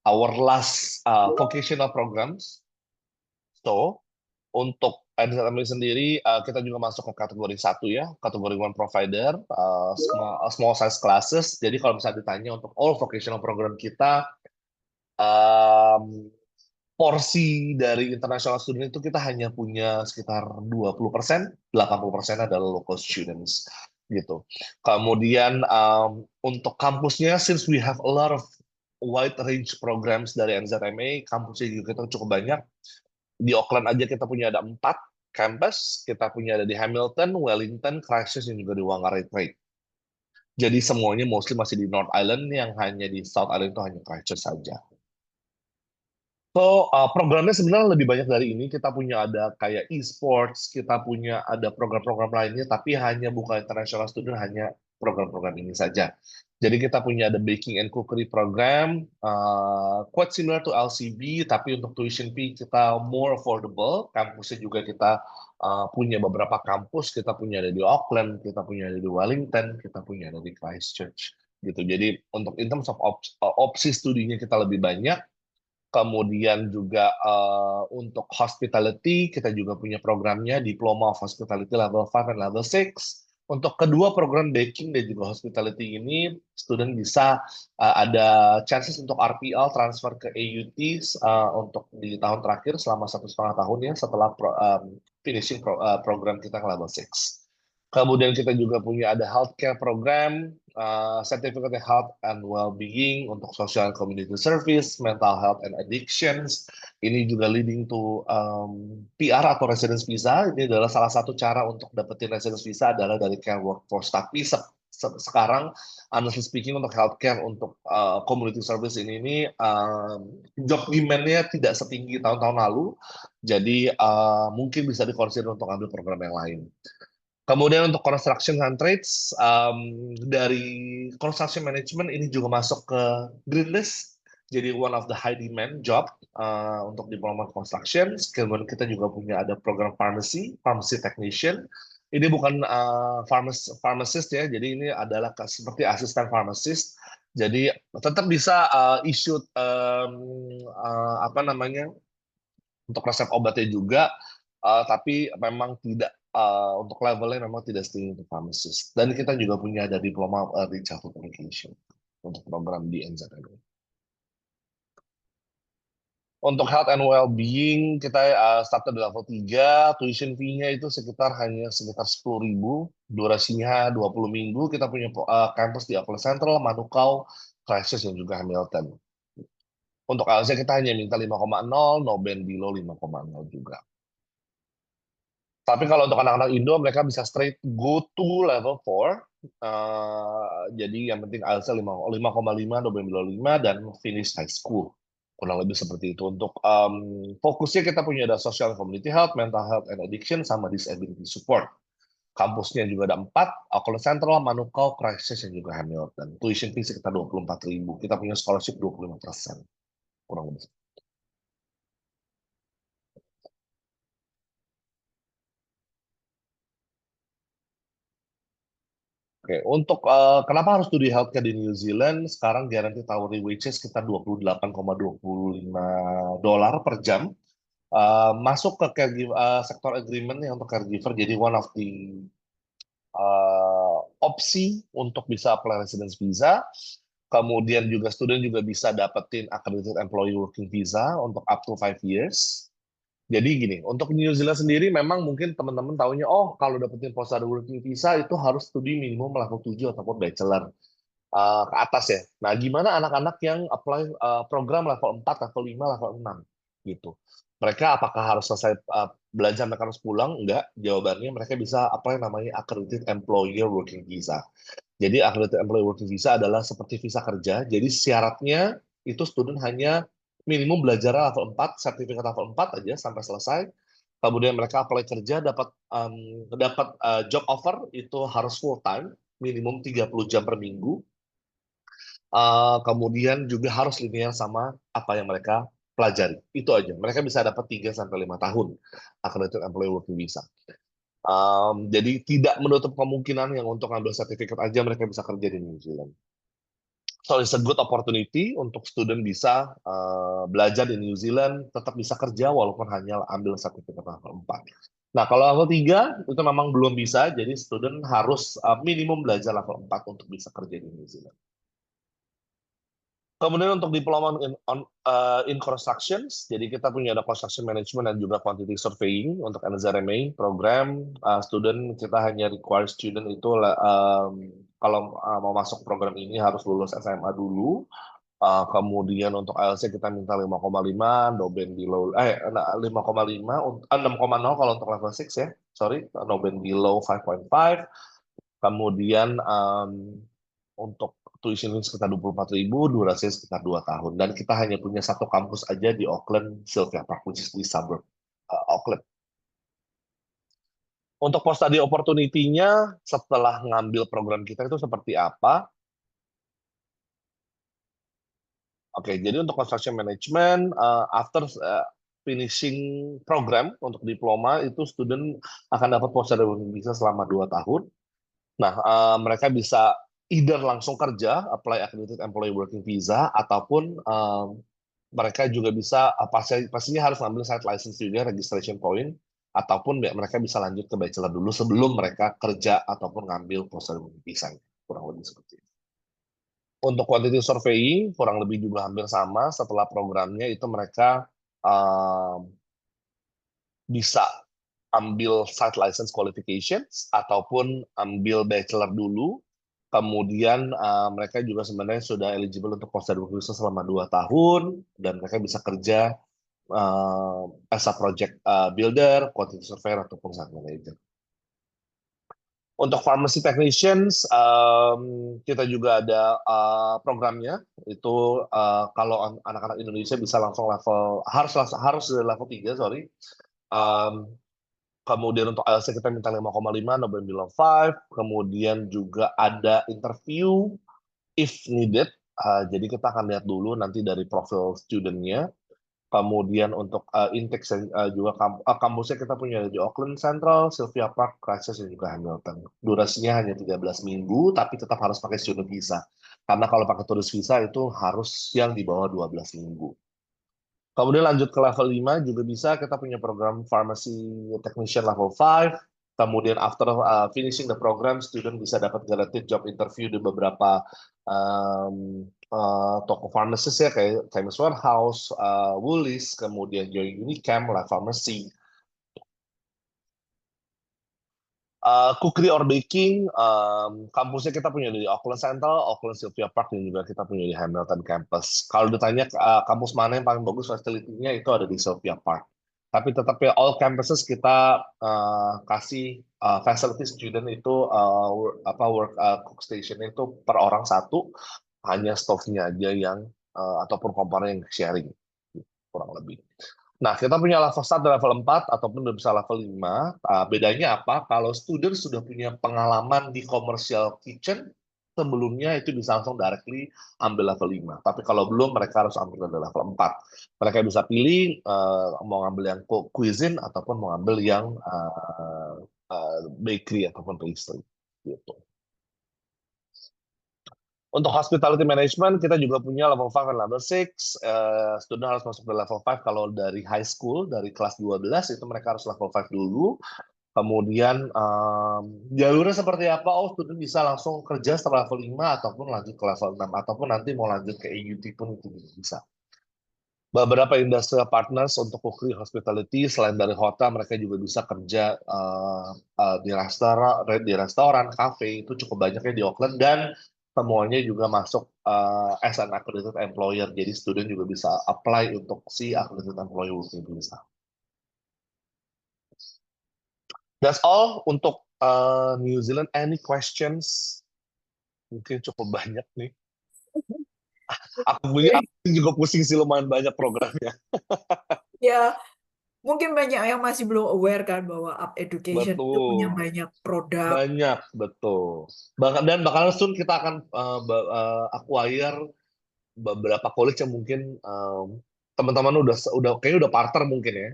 Our last vocational programs. So, untuk NZMA sendiri, kita juga masuk ke kategori 1 ya, kategori one provider, small size classes. Jadi kalau misalnya ditanya untuk all vocational program kita, porsi dari international student itu kita hanya punya sekitar 20%, 80% adalah local students gitu. Kemudian untuk kampusnya, since we have a lot of wide range programs dari NZMA, kampusnya juga kita cukup banyak. Di Auckland aja kita punya ada 4 campus, kita punya ada di Hamilton, Wellington, Christchurch, dan juga di Whangarei Trail. Jadi semuanya mostly masih di North Island, yang hanya di South Island itu hanya Christchurch saja. So, programnya sebenarnya lebih banyak dari ini. Kita punya ada kayak e-sports, kita punya ada program-program lainnya, tapi hanya bukan international student, hanya program-program ini saja. Jadi kita punya ada baking and cookery program, quite similar to LCB, tapi untuk tuition fee kita more affordable. Kampusnya juga kita punya beberapa kampus, kita punya ada di Auckland, kita punya ada di Wellington, kita punya ada di Christchurch. Gitu. Jadi untuk in terms of opsi studinya kita lebih banyak. Kemudian juga untuk hospitality, kita juga punya programnya, Diploma of Hospitality Level 5 dan Level 6. Untuk kedua program baking dan juga hospitality ini, student bisa ada chances untuk RPL, transfer ke AUT untuk di tahun terakhir selama 1,5 tahun ya, setelah finishing program kita ke Level 6. Kemudian kita juga punya ada healthcare program, certificate health and well-being untuk social and community service, mental health and addictions. Ini juga leading to PR atau residence visa. Ini adalah salah satu cara untuk dapetin residence visa adalah dari care workforce. Tapi sekarang, honestly speaking, untuk healthcare, untuk community service ini job demand-nya tidak setinggi tahun-tahun lalu. Jadi mungkin bisa dikonsider untuk ambil program yang lain. Kemudian untuk construction and trades, dari construction management ini juga masuk ke green list, jadi one of the high demand job untuk diploma construction. Kemudian kita juga punya ada program pharmacy technician. Ini bukan pharmacist ya, jadi ini adalah seperti asisten pharmacist. Jadi tetap bisa issue apa namanya untuk resep obatnya juga, tapi memang tidak untuk levelnya memang tidak setinggi untuk pharmacist. Dan kita juga punya ada diploma early childhood education untuk program di NZMA. Untuk health and well-being kita start di level 3, tuition fee-nya itu hanya sekitar 10.000, durasinya 20 minggu. Kita punya kampus di Auckland Central, Manukau, Christchurch, dan juga Hamilton. Untuk ALC kita hanya minta 5,0, no band below 5,0 juga. Tapi kalau untuk anak-anak Indo, mereka bisa straight go to level 4. Jadi yang penting IELTS 5,5, no band below 5, dan finish high school. Kurang lebih seperti itu. Untuk fokusnya kita punya ada social and community health, mental health and addiction, sama disability support. Kampusnya juga ada 4, Auckland Central, Manukau, Christchurch, dan juga Hamilton. Tuition fee sekitar 24.000. Kita punya scholarship 25%. Kurang lebih. Oke, untuk kenapa harus studi healthcare di New Zealand? Sekarang guaranteed hourly wages kita $28,25 per jam. Masuk ke sektor agreement yang untuk caregiver, jadi one of the opsi untuk bisa apply residence visa. Kemudian juga student juga bisa dapetin accredited employee working visa untuk up to 5 years. Jadi gini, untuk New Zealand sendiri memang mungkin teman-teman taunya, oh kalau dapetin postgraduate working visa itu harus studi minimum level 7 ataupun bachelor ke atas ya. Nah, gimana anak-anak yang apply program level 4, level 5, level 6 gitu. Mereka apakah harus selesai belajar, mereka harus pulang? Enggak. Jawabannya mereka bisa apply namanya Accredited Employer Working Visa. Jadi Accredited Employer Working Visa adalah seperti visa kerja. Jadi syaratnya itu student hanya minimum belajar level 4, sertifikat level 4 aja sampai selesai. Kemudian mereka apply kerja, dapat job offer itu harus full time, minimum 30 jam per minggu. Kemudian juga harus linear sama apa yang mereka pelajari. Itu aja. Mereka bisa dapat 3-5 tahun accredited employee working visa. Jadi tidak menutup kemungkinan yang untuk ambil sertifikat aja mereka bisa kerja di New Zealand. So it's a good opportunity untuk student bisa belajar di New Zealand, tetap bisa kerja walaupun hanya ambil sertifikat level 4. Nah, kalau level 3 itu memang belum bisa, jadi student harus minimum belajar level 4 untuk bisa kerja di New Zealand. Kemudian untuk diploma in constructions, jadi kita punya ada construction management dan juga quantity surveying untuk NZMA program. Student kita hanya require student itu kalau mau masuk program ini harus lulus SMA dulu. Kemudian untuk IELTS kita minta 5,5, no band below 5,5, 6,0 kalau untuk level 6 ya, sorry, no band below 5.5. Kemudian untuk tuition sekitar 24.000, durasinya sekitar 2 tahun. Dan kita hanya punya satu kampus aja di Auckland, Sylvia Park, which is di suburb Auckland. Untuk post study opportunity-nya setelah ngambil program kita itu seperti apa? Oke, jadi untuk construction management, after finishing program untuk diploma, itu student akan dapat post study visa selama 2 tahun. Nah, mereka bisa either langsung kerja, apply accredited employee working visa, ataupun mereka juga bisa, pastinya harus ambil site license juga, registration point, ataupun mereka bisa lanjut ke bachelor dulu sebelum mereka kerja ataupun ngambil post working visa. Kurang lebih seperti itu. Untuk quantity surveying, kurang lebih juga hampir sama. Setelah programnya itu mereka bisa ambil site license qualifications ataupun ambil bachelor dulu. Kemudian mereka juga sebenarnya sudah eligible untuk postgraduate visa selama 2 tahun dan mereka bisa kerja as a project builder, quantity surveyor ataupun site manager. Untuk pharmacy technicians, kita juga ada programnya. Itu kalau anak-anak Indonesia bisa langsung harus level 3, sorry. Kemudian untuk IELTS kita minta 5,5, no below 5. Kemudian juga ada interview if needed. Jadi kita akan lihat dulu nanti dari profil student-nya. Kemudian untuk intake juga kampusnya kita punya di Auckland Central, Sylvia Park, Christchurch, dan juga Hamilton. Durasinya hanya 13 minggu, tapi tetap harus pakai student visa. Karena kalau pakai turis visa itu harus yang di bawah 12 minggu. Kemudian lanjut ke level 5 juga bisa, kita punya program Pharmacy Technician level 5. Kemudian after finishing the program, student bisa dapat guaranteed job interview di beberapa toko pharmacist ya, kayak Chemist Warehouse, Woolies, kemudian Joy Unichem, Life Pharmacy. Cookery or baking, kampusnya kita punya di Auckland Central, Auckland Sylvia Park, dan juga kita punya di Hamilton Campus. Kalau ditanya kampus mana yang paling bagus facility-nya, itu ada di Sylvia Park. Tapi tetap ya all campuses kita kasih facility student itu cook station itu per orang satu, hanya stove-nya aja yang ataupun komponen yang sharing kurang lebih. Nah, kita punya level start dan level 4 ataupun udah bisa level 5. Bedanya apa? Kalau student sudah punya pengalaman di commercial kitchen, sebelumnya itu bisa langsung directly ambil level 5. Tapi kalau belum, mereka harus ambil dari level 4. Mereka bisa pilih mau ngambil yang cuisine ataupun mau ngambil yang bakery ataupun pastry. Gitu. Untuk hospitality management, kita juga punya level 5 dan level 6. Student harus masuk ke level 5 kalau dari high school, dari kelas 12, itu mereka harus level 5 dulu. Kemudian jalurnya seperti apa? Student bisa langsung kerja setelah level 5, ataupun lanjut ke level 6, ataupun nanti mau lanjut ke AUT pun itu bisa. Beberapa industrial partners untuk cookery hospitality, selain dari hotel, mereka juga bisa kerja di restoran, cafe, itu cukup banyaknya di Auckland, dan semuanya juga masuk as an accredited employer. Jadi student juga bisa apply untuk si accredited employer working visa. That's all untuk New Zealand. Any questions? Mungkin cukup banyak nih. Aku juga pusing sih, lumayan banyak programnya. Ya, mungkin banyak yang masih belum aware kan bahwa Up Education itu punya Betul. banyak produk. Banyak, betul. Dan bakal soon kita akan acquire beberapa college yang mungkin teman-teman udah kayaknya udah partner mungkin ya,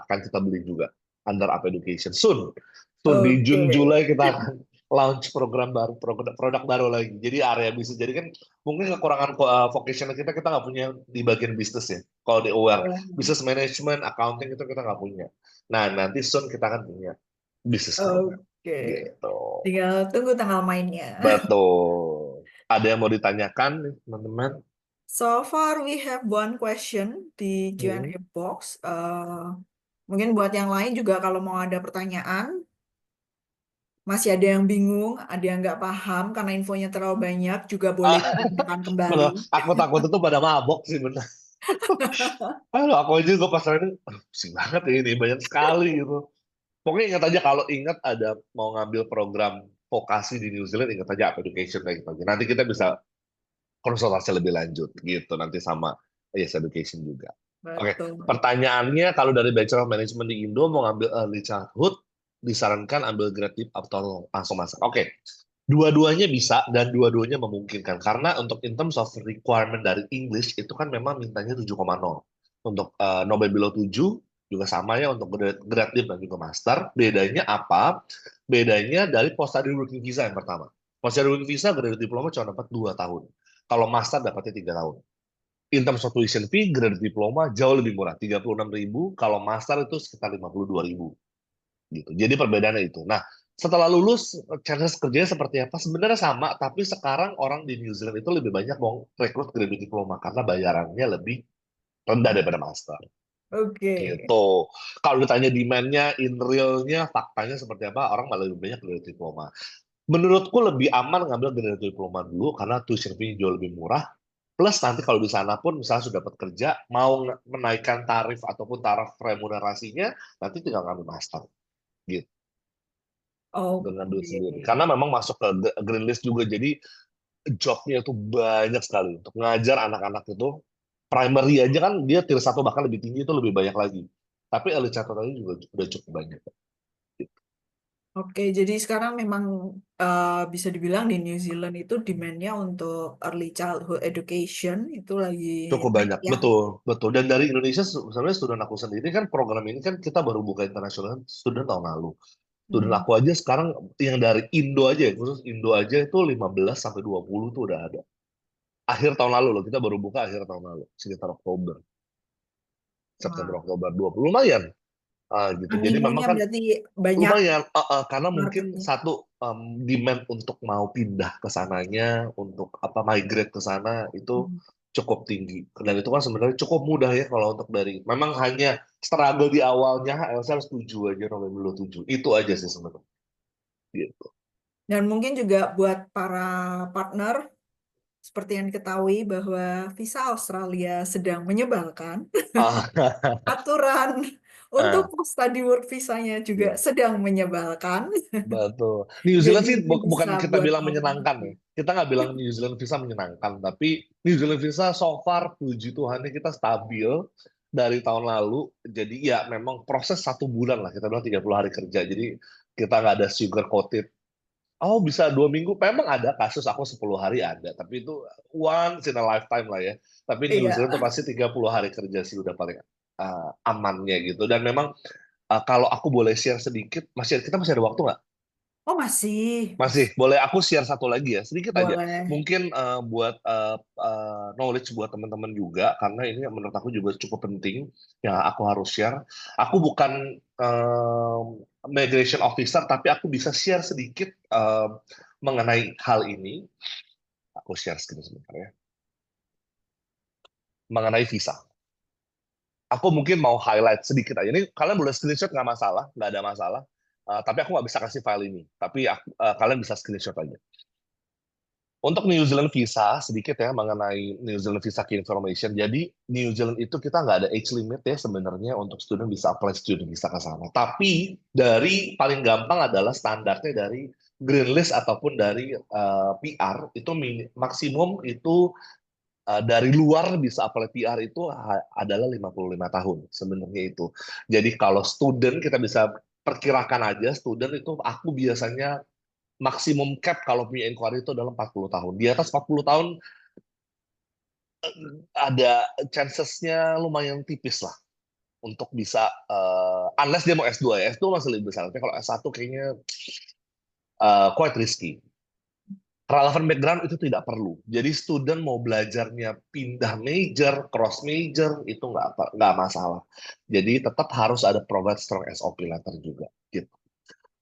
akan kita beli juga under Up Education soon. Di Juni Oke. Juli kita akan launch program baru, produk baru lagi. Jadi area bisnis. Jadi kan mungkin kekurangan vocational kita nggak punya di bagian bisnis ya. Kalau di aware business management, accounting itu kita nggak punya. Nah, nanti soon kita akan punya bisnis program. Oke. Gitu. Tinggal tunggu tanggal mainnya. Betul. Ada yang mau ditanyakan nih, teman-teman? So far we have one question di Q&A box. Mungkin buat yang lain juga kalau mau ada pertanyaan, masih ada yang bingung, ada yang nggak paham karena infonya terlalu banyak, juga boleh ditanyakan kembali. Bener. Aku takut itu pada mabok sih, bener. Aduh, aku aja juga pas ini, pusing banget ya ini, banyak sekali gitu. Pokoknya ingat aja, kalau ingat ada mau ngambil program vokasi di New Zealand, ingat aja Up Education kayak gitu aja. Nanti kita bisa konsultasi lebih lanjut gitu nanti sama Yes Education juga. Oke, Betul. pertanyaannya kalau dari Bachelor of Management di Indo mau ngambil early childhood, disarankan ambil grade deep atau langsung masuk. Oke, dua-duanya bisa dan dua-duanya memungkinkan karena untuk in terms of requirement dari English itu kan memang mintanya 7,0. Untuk Nobel below 7 juga sama ya untuk grade deep dan juga master. Bedanya apa? Bedanya dari postgraduate working visa yang pertama. Postgraduate working visa grade diploma cuma dapat 2 tahun. Kalau master dapatnya 3 tahun. In terms of tuition fee, grade diploma jauh lebih murah, 36.000. Kalau master itu sekitar 52.000. Gitu. Jadi perbedaannya itu. Nah, setelah lulus, chances kerjanya seperti apa? Sebenarnya sama, tapi sekarang orang di New Zealand itu lebih banyak mau rekrut graduate diploma karena bayarannya lebih rendah daripada master. Oke. Gitu. Kalau ditanya demand-nya, in real-nya, faktanya seperti apa, orang malah lebih banyak graduate diploma. Menurutku lebih aman ngambil graduate diploma dulu karena tuition fee jauh lebih murah. Plus nanti kalau di sana pun misalnya sudah dapat kerja, mau menaikkan tarif ataupun taraf remunerasinya, nanti tinggal ngambil master gitu dengan duit Oke. sendiri. Karena memang masuk ke green list juga, jadi jobnya itu banyak sekali untuk ngajar anak-anak itu. Primary aja kan dia tier satu bahkan lebih tinggi itu lebih banyak lagi. Tapi early childhood aja juga udah cukup banyak. Oke, jadi sekarang memang bisa dibilang di New Zealand itu demand-nya untuk early childhood education itu lagi Cukup naik banyak, ya. betul, betul. Dan dari Indonesia, sebenarnya student aku sendiri kan program ini kan kita baru buka internasional student tahun lalu. Student Hmm. aku aja sekarang yang dari Indo aja, khusus Indo aja itu 15 sampai 20 tuh udah ada. Akhir tahun lalu loh, kita baru buka akhir tahun lalu, sekitar Oktober, September, Wah, Oktober 20 lumayan. Gitu. Jadi memang animonya kan berarti banyak lumayan, karena mungkin marketnya. satu demand untuk mau pindah ke sananya, untuk apa migrate ke sana itu Hmm. cukup tinggi. Dan itu kan sebenarnya cukup mudah ya kalau untuk dari, memang hanya struggle di awalnya, Elsa harus 7 aja, November 7. Itu aja sih sebenarnya. Gitu. Dan mungkin juga buat para partner, seperti yang diketahui bahwa visa Australia sedang menyebalkan, Ah, aturan untuk ah, post study work visanya juga iya. sedang menyebalkan. Betul. New Zealand Jadi sih ini bisa bukan kita buat bilang kamu. menyenangkan ya. Kita nggak bilang New Zealand visa menyenangkan, tapi New Zealand visa so far puji Tuhan kita stabil dari tahun lalu. Jadi ya memang proses 1 bulan lah, kita bilang 30 hari kerja. Jadi kita nggak ada sugar coated. Oh bisa 2 minggu, memang ada kasus aku 10 hari ada, tapi itu once in a lifetime lah ya. Tapi New Iya. Zealand tuh pasti 30 hari kerja sih udah paling amannya gitu. Dan memang kalau aku boleh share sedikit, kita masih ada waktu nggak? Oh masih, Masih, masih boleh aku share satu lagi ya, sedikit aja. boleh. Mungkin buat knowledge buat teman-teman juga, karena ini menurut aku juga cukup penting yang aku harus share. Aku bukan migration officer, tapi aku bisa share sedikit mengenai hal ini. Aku share screen sebentar ya. Mengenai visa. Aku mungkin mau highlight sedikit aja. Ini kalian boleh screenshot nggak masalah, nggak ada masalah. Tapi aku nggak bisa kasih file ini. Tapi kalian bisa screenshot aja. Untuk New Zealand visa, sedikit ya mengenai New Zealand visa key information. Jadi New Zealand itu kita nggak ada age limit ya sebenarnya untuk student bisa apply student visa ke sana. Tapi dari paling gampang adalah standarnya dari green list ataupun dari PR itu maksimum itu dari luar bisa apply PR itu adalah 55 tahun sebenarnya itu. Jadi kalau student kita bisa perkirakan aja student itu aku biasanya maksimum cap kalau punya inquiry itu adalah 40 tahun. Di atas 40 tahun ada chancesnya lumayan tipis lah untuk bisa unless dia mau S2 ya. S2 masih lebih besar. Tapi kalau S1 kayaknya quite risky. Relevant background itu tidak perlu. Jadi student mau belajarnya pindah major, cross major itu nggak masalah. Jadi tetap harus ada provide strong SOP letter juga. Gitu.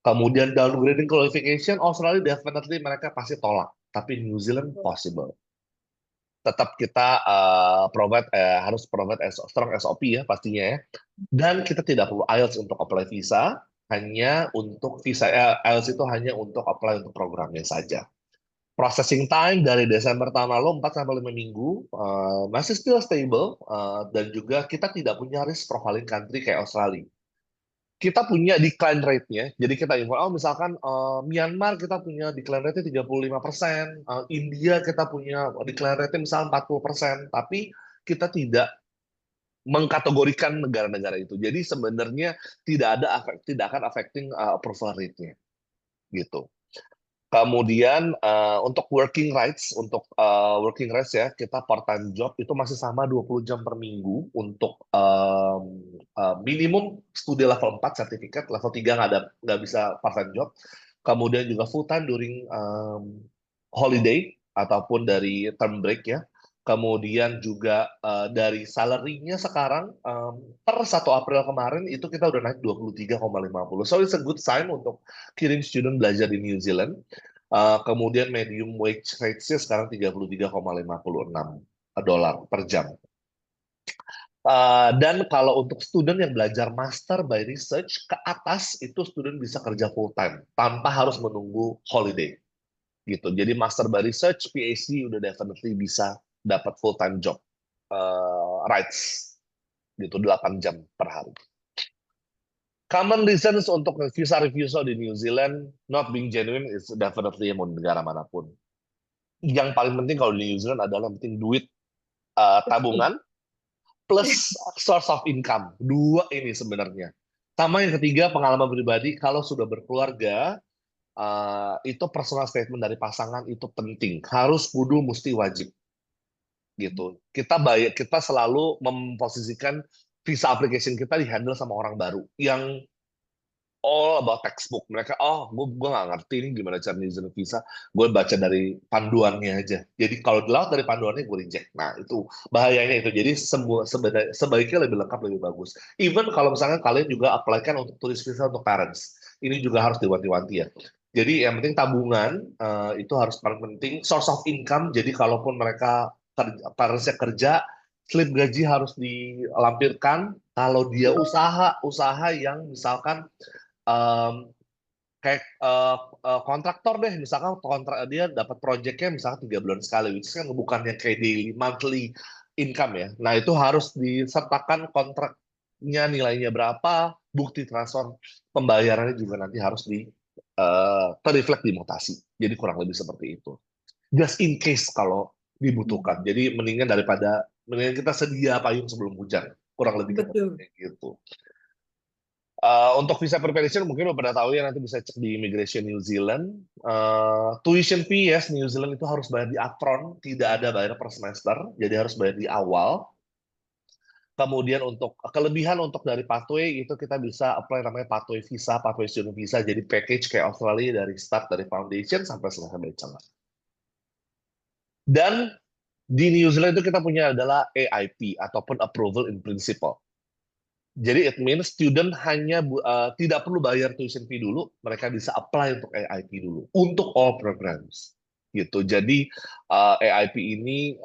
Kemudian downgrading qualification, Australia definitely mereka pasti tolak. Tapi New Zealand possible. Tetap kita harus provide strong SOP ya pastinya ya. Dan kita tidak perlu IELTS untuk apply visa, hanya untuk visa IELTS itu hanya untuk apply untuk programnya saja. Processing time dari Desember tahun lalu 4 sampai 5 minggu masih still stable dan juga kita tidak punya risk profiling country kayak Australia. Kita punya decline rate-nya. Jadi kita info, oh misalkan Myanmar kita punya decline rate-nya 35%, India kita punya decline rate-nya misalnya 40%, tapi kita tidak mengkategorikan negara-negara itu. Jadi sebenarnya tidak akan affecting approval rate-nya gitu. Kemudian untuk working rights ya, kita part time job itu masih sama 20 jam per minggu untuk minimum studi level 4 sertifikat, level 3 nggak bisa part time job. Kemudian juga full time during holiday ataupun dari term break ya. Kemudian juga dari salary-nya sekarang per 1 April kemarin itu kita udah naik 23,50. So it's a good sign untuk kirim student belajar di New Zealand. Kemudian medium wage rate-nya sekarang 33,56 dolar per jam. Dan kalau untuk student yang belajar master by research, ke atas itu student bisa kerja full time tanpa harus menunggu holiday gitu. Jadi master by research, PhD udah definitely bisa dapat full time job rights gitu 8 jam per hari. Common reasons untuk visa refusal di New Zealand not being genuine is definitely mau negara manapun. Yang paling penting kalau di New Zealand adalah yang penting duit tabungan plus source of income. Dua ini sebenarnya. Sama yang ketiga, pengalaman pribadi, kalau sudah berkeluarga, itu personal statement dari pasangan itu penting. Harus kudu mesti wajib gitu. Kita selalu memposisikan visa application kita di handle sama orang baru yang all about textbook. Mereka, gue nggak ngerti ini gimana cara nyusun visa. Gue baca dari panduannya aja. Jadi kalau lewat dari panduannya gue reject. Nah itu bahayanya itu. Jadi sebaiknya lebih lengkap lebih bagus. Even kalau misalnya kalian juga apply-kan untuk turis visa untuk parents, ini juga harus diwanti-wanti ya. Jadi yang penting tabungan itu harus paling penting. Source of income. Jadi kalaupun mereka parentsnya kerja, slip gaji harus dilampirkan. Kalau dia usaha yang misalkan kayak kontraktor deh, misalkan kontrak dia dapat proyeknya misalkan 3 bulan sekali, which is kan bukannya kayak daily monthly income ya. Nah itu harus disertakan kontraknya nilainya berapa, bukti transfer pembayarannya juga nanti harus terreflect di mutasi. Jadi kurang lebih seperti itu. Just in case kalau dibutuhkan. Jadi mendingan kita sedia payung sebelum hujan. Kurang lebih Betul. kayak gitu. Untuk visa preparation mungkin udah pernah tahu ya, nanti bisa cek di Immigration New Zealand. Tuition fee yes, New Zealand itu harus bayar di upfront, tidak ada bayar per semester, jadi harus bayar di awal. Kemudian untuk kelebihan untuk dari pathway itu kita bisa apply namanya pathway visa, pathway student visa, jadi package kayak Australia dari start dari foundation sampai selesai bachelor. Dan di New Zealand itu kita punya adalah AIP ataupun Approval in Principle. Jadi it means student tidak perlu bayar tuition fee dulu, mereka bisa apply untuk AIP dulu untuk all programs gitu. Jadi AIP ini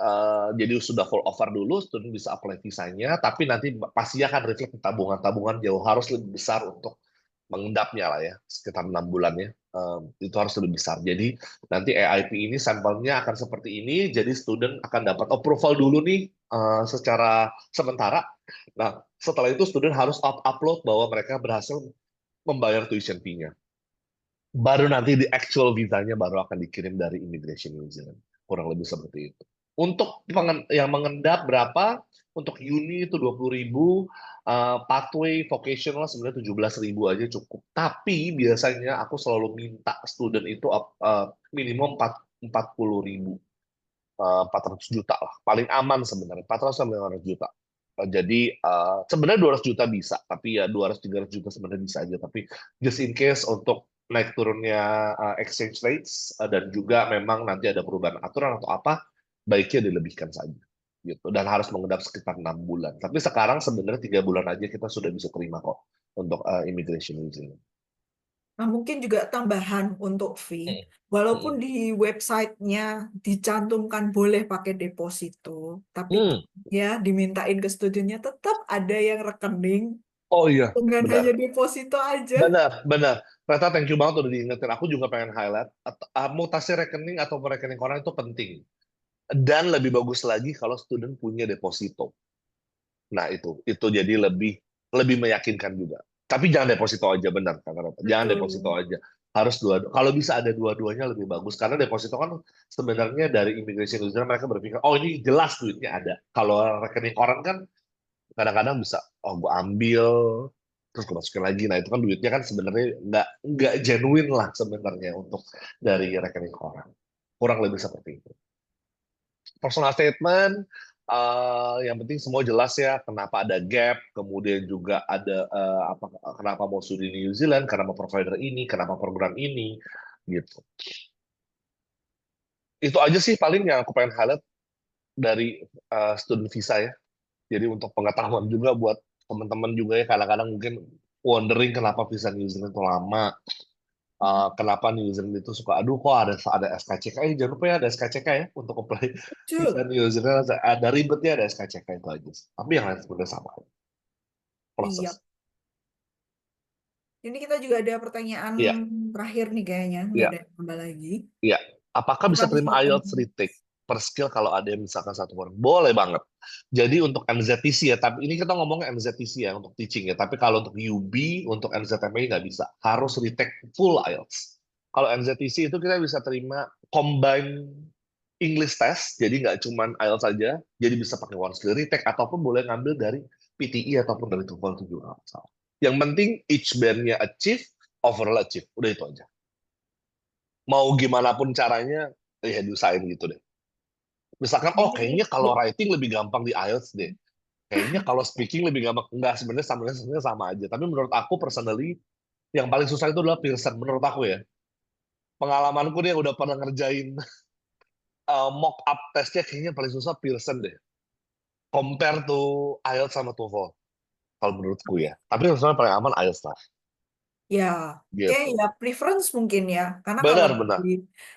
jadi sudah full offer dulu, student bisa apply visanya, tapi nanti pasti akan reflect tabungan-tabungan jauh harus lebih besar untuk mengendapnya lah ya, sekitar 6 bulan ya. Itu harus lebih besar. Jadi nanti AIP ini sampelnya akan seperti ini, jadi student akan dapat approval dulu nih secara sementara. Nah, setelah itu student harus upload bahwa mereka berhasil membayar tuition fee-nya. Baru nanti di actual visanya baru akan dikirim dari Immigration New Zealand. Kurang lebih seperti itu. Untuk yang mengendap berapa? Untuk uni itu 20.000, pathway vocational sebenarnya 17.000 aja cukup. Tapi biasanya aku selalu minta student itu minimum 40.000, 400 juta lah. Paling aman sebenarnya, 400 sampai 500 juta. Jadi sebenarnya 200 juta bisa, tapi ya 200-300 juta sebenarnya bisa aja. Tapi just in case untuk naik turunnya exchange rates dan juga memang nanti ada perubahan aturan atau apa, baiknya dilebihkan saja gitu. Dan harus mengendap sekitar 6 bulan. Tapi sekarang sebenarnya 3 bulan aja kita sudah bisa terima kok untuk immigration New Zealand. Nah, mungkin juga tambahan untuk fee, walaupun Hmm. di websitenya dicantumkan boleh pakai deposito, tapi Hmm. ya dimintain ke studionya tetap ada yang rekening Oh iya, dengan benar. hanya deposito aja. Benar, benar. Rata, thank you banget udah diingetin. Aku juga pengen highlight. Mutasi rekening atau rekening orang itu penting. Dan lebih bagus lagi kalau student punya deposito. Nah, itu jadi lebih lebih meyakinkan juga. Tapi jangan deposito aja, benar kata Rata. Jangan deposito Betul. aja. Harus kalau bisa ada dua-duanya lebih bagus. Karena deposito kan sebenarnya dari Immigration New Zealand mereka berpikir, oh ini jelas duitnya ada. Kalau rekening orang kan kadang-kadang bisa, oh gue ambil terus gue masukin lagi. Nah itu kan duitnya kan sebenarnya nggak genuine lah sebenarnya untuk dari rekening orang. Kurang lebih seperti itu. Personal statement, yang penting semua jelas ya kenapa ada gap, kemudian juga ada kenapa mau studi di New Zealand, kenapa provider ini, kenapa program ini, gitu. Itu aja sih paling yang aku pengen highlight dari student visa ya. Jadi untuk pengetahuan juga buat teman-teman juga ya, kadang-kadang mungkin wondering kenapa visa New Zealand itu lama. Kenapa New Zealand itu suka, aduh kok ada SKCK, jangan lupa ya ada SKCK ya untuk apply visa Betul. New Zealand, ada ribetnya ada SKCK itu aja. Tapi yang lain sebenarnya sama Iya. proses. Ini kita juga ada pertanyaan Iya, terakhir nih kayaknya, nggak iya, ada yang tambah lagi. iya. Apakah bisa Apakah bisa terima IELTS terima? retake per skill kalau ada yang misalkan satu orang? Boleh banget. Jadi untuk NZTC ya, tapi ini kita ngomongnya NZTC ya untuk teaching ya. Tapi kalau untuk UB, untuk NZMA nggak bisa. Harus retake full IELTS. Kalau NZTC itu kita bisa terima combine English test, jadi nggak cuma IELTS saja, jadi bisa pakai one skill retake ataupun boleh ngambil dari PTE ataupun dari TOEFL itu juga nggak masalah. Yang penting each band-nya achieve, overall achieve, udah itu aja. Mau gimana pun caranya, ya diusahain gitu deh. Misalkan, oh Ini kayaknya kalau writing lebih gampang di IELTS deh. Kayaknya kalau speaking lebih gampang. Enggak, sebenarnya sama aja. Tapi menurut aku personally, yang paling susah itu adalah Pearson. Menurut aku ya. Pengalamanku nih yang udah pernah ngerjain mock up testnya kayaknya paling susah Pearson deh. Compare to IELTS sama TOEFL. Kalau menurutku ya. Tapi sebenarnya paling aman IELTS lah. ya, oke Gitu. ya preference mungkin ya. Karena kalau Benar-benar.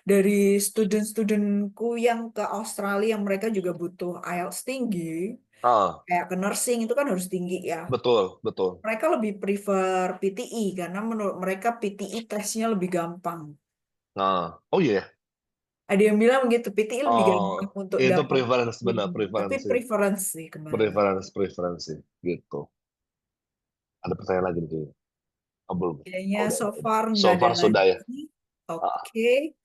dari student-studentku yang ke Australia, mereka juga butuh IELTS tinggi, Ah, kayak ke nursing itu kan harus tinggi ya. betul, betul. Mereka lebih prefer PTE karena menurut mereka PTE tesnya lebih gampang. Nah, oh iya. Ada yang bilang begitu, PTE lebih gampang Oh, untuk itu dapat preference, benar, tinggi. Tapi preference. preference sih kembali. Preference, gitu. Ada pertanyaan lagi nih. Oh, belum. Kayaknya Oh, so udah. far So nggak ada far sudah ya. lagi. Ah, Oke,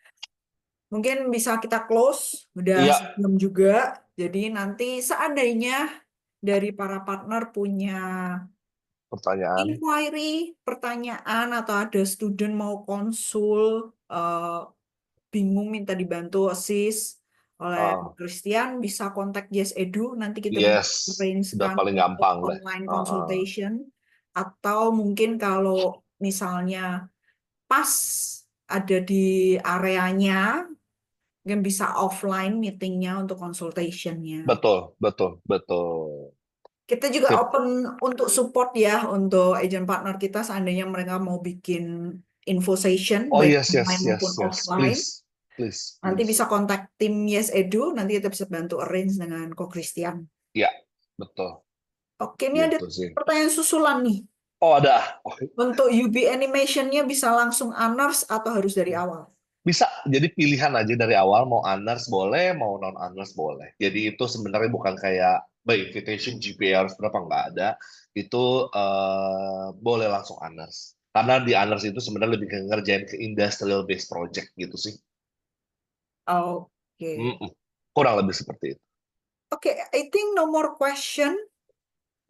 mungkin bisa kita close. Udah iya, sejam juga. Jadi nanti seandainya dari para partner punya pertanyaan. inquiry, pertanyaan, atau ada student mau konsul, bingung minta dibantu assist oleh Ah, Christian, bisa kontak Yes Edu. Nanti kita bisa yes, udah arrangekan paling untuk gampang deh. online Ah, ah. consultation. Atau mungkin kalau misalnya pas ada di areanya, mungkin bisa offline meetingnya untuk consultationnya. Betul, betul, betul. Kita juga Sip. open untuk support ya untuk agent partner kita seandainya mereka mau bikin info session Oh baik yes, online yes, maupun yes, yes. offline. Please, please, Nanti bisa please. kontak tim Yes Edu, nanti kita bisa bantu arrange dengan Ko Christian. Ya, betul. Oke, ini ada Gitu sih. pertanyaan susulan nih. Oh ada. Oh, Untuk UB animation-nya bisa langsung honors atau harus dari awal? bisa. Jadi pilihan aja dari awal mau honors boleh, mau non honors boleh. Jadi itu sebenarnya bukan kayak by invitation GPA harus berapa nggak ada. Itu boleh langsung honors. Karena di honors itu sebenarnya lebih ke ngerjain ke industrial based project gitu sih. Oke. Mm-mm. Kurang lebih seperti itu. Oke, I think no more question.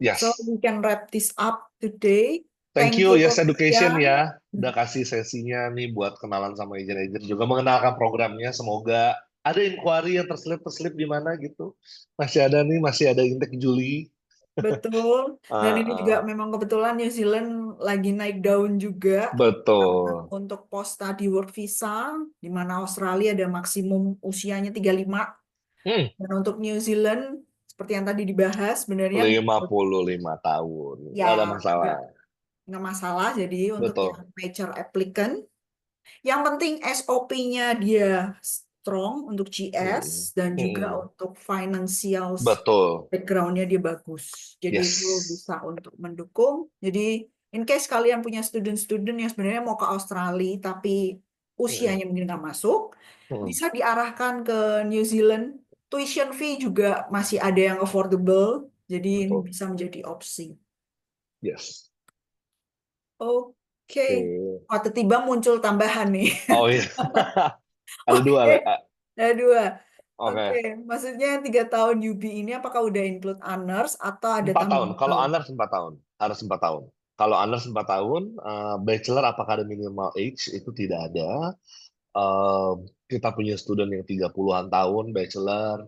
So Yes. we can wrap this up today. Thank Thank you you, Yes Ko Education Christian. ya. Udah kasih sesinya nih buat kenalan sama agent-agent juga mengenalkan programnya. Semoga ada inquiry yang terselip-terselip di mana gitu. Masih ada nih, masih ada Intek Juli. Betul. Dan Ah, ini juga ah. memang kebetulan New Zealand lagi naik daun juga. Karena Betul. untuk post study work visa, di mana Australia ada maksimum usianya 35. Hmm, Dan untuk New Zealand, seperti yang tadi dibahas, sebenarnya 55 tahun. ya Nggak ada masalah. nggak nggak masalah. Jadi untuk yang Betul. major applicant, yang penting SOP-nya dia strong untuk GS Hmm, dan juga hmm. untuk financial Betul. background-nya dia bagus. Jadi itu Yes. bisa untuk mendukung. Jadi in case kalian punya student-student yang sebenarnya mau ke Australia tapi Hmm, usianya mungkin nggak masuk, hmm. bisa diarahkan ke New Zealand. Tuition fee juga masih ada yang affordable. Jadi ini Betul. bisa menjadi opsi. Yes. Oke. Oke. Oh, tiba-tiba muncul tambahan nih. Oh iya. Ada dua. Oke, ada dua. Oke, Oke. maksudnya 3 tahun UB ini apakah udah include honors atau ada 4 tahun. tambahan Kalau tahun? honors 4 tahun. Harus 4 tahun. Kalau honors 4 tahun, bachelor apakah ada minimal age? Itu tidak ada. Eh, kita punya student yang 30-an tahun, bachelor.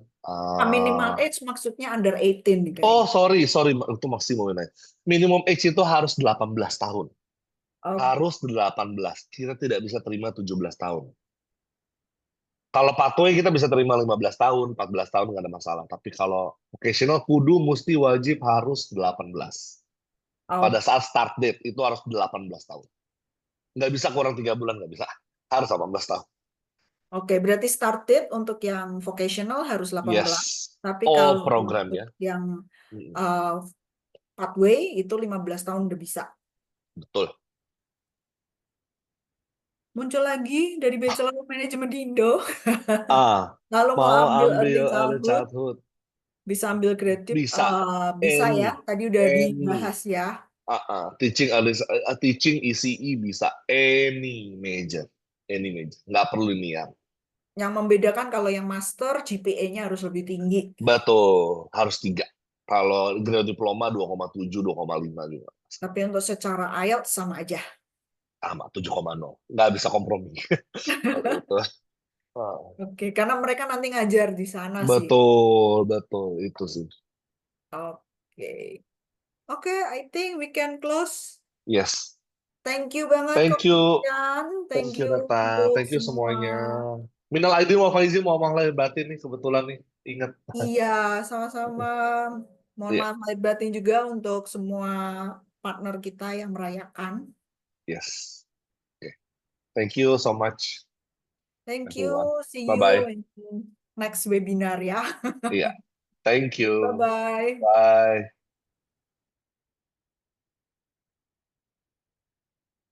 Minimal eh, age maksudnya under 18 nih oh, kayaknya. sorry. Itu maksimum ini. Minimum age itu harus 18 tahun. Oh, Harus 18. Kita tidak bisa terima 17 tahun. Kalau pathway kita bisa terima 15 tahun, 14 tahun nggak ada masalah. Tapi kalau vocational kudu mesti wajib harus 18. Pada oh, saat start date itu harus 18 tahun. Nggak bisa kurang 3 bulan, nggak bisa. Harus 18 tahun. Oke, berarti started untuk yang vocational harus 18. Yes. Tapi Oh, kalau program untuk ya. yang Mm, uh, pathway itu 15 tahun udah bisa. betul. Muncul lagi dari Bachelor of Management di Indo. Ah, Kalau mau mau ambil ambil early early childhood, childhood bisa ambil graduate, bisa. bisa ya. Any, Tadi udah any. dibahas ya. Teaching ECE bisa any major, nggak perlu linear. Yang membedakan kalau yang master GPA-nya harus lebih tinggi. Betul, harus 3. Kalau grade diploma 2,7, 2,5 juga. Tapi untuk secara IELTS sama aja. Sama 7,0. Nggak bisa kompromi. Kalau itu. Ah, Oke, karena mereka nanti ngajar di sana sih. betul, betul. Itu sih. Oke. Oke, I think we can close. Yes. Thank you banget Kok Thank you. Yan. Thank Thank you, you Nata. untuk Thank you semua. semuanya. Minal aidin wal faizin, mohon lahir batin nih kebetulan nih. Ingat. Iya, sama-sama. Mohon Iya, maaf lahir batin juga untuk semua partner kita yang merayakan. yes. Oke. Thank you so much, Thank everyone. you. See you Bye-bye. in next webinar ya. Iya. Thank you. Bye-bye. Bye.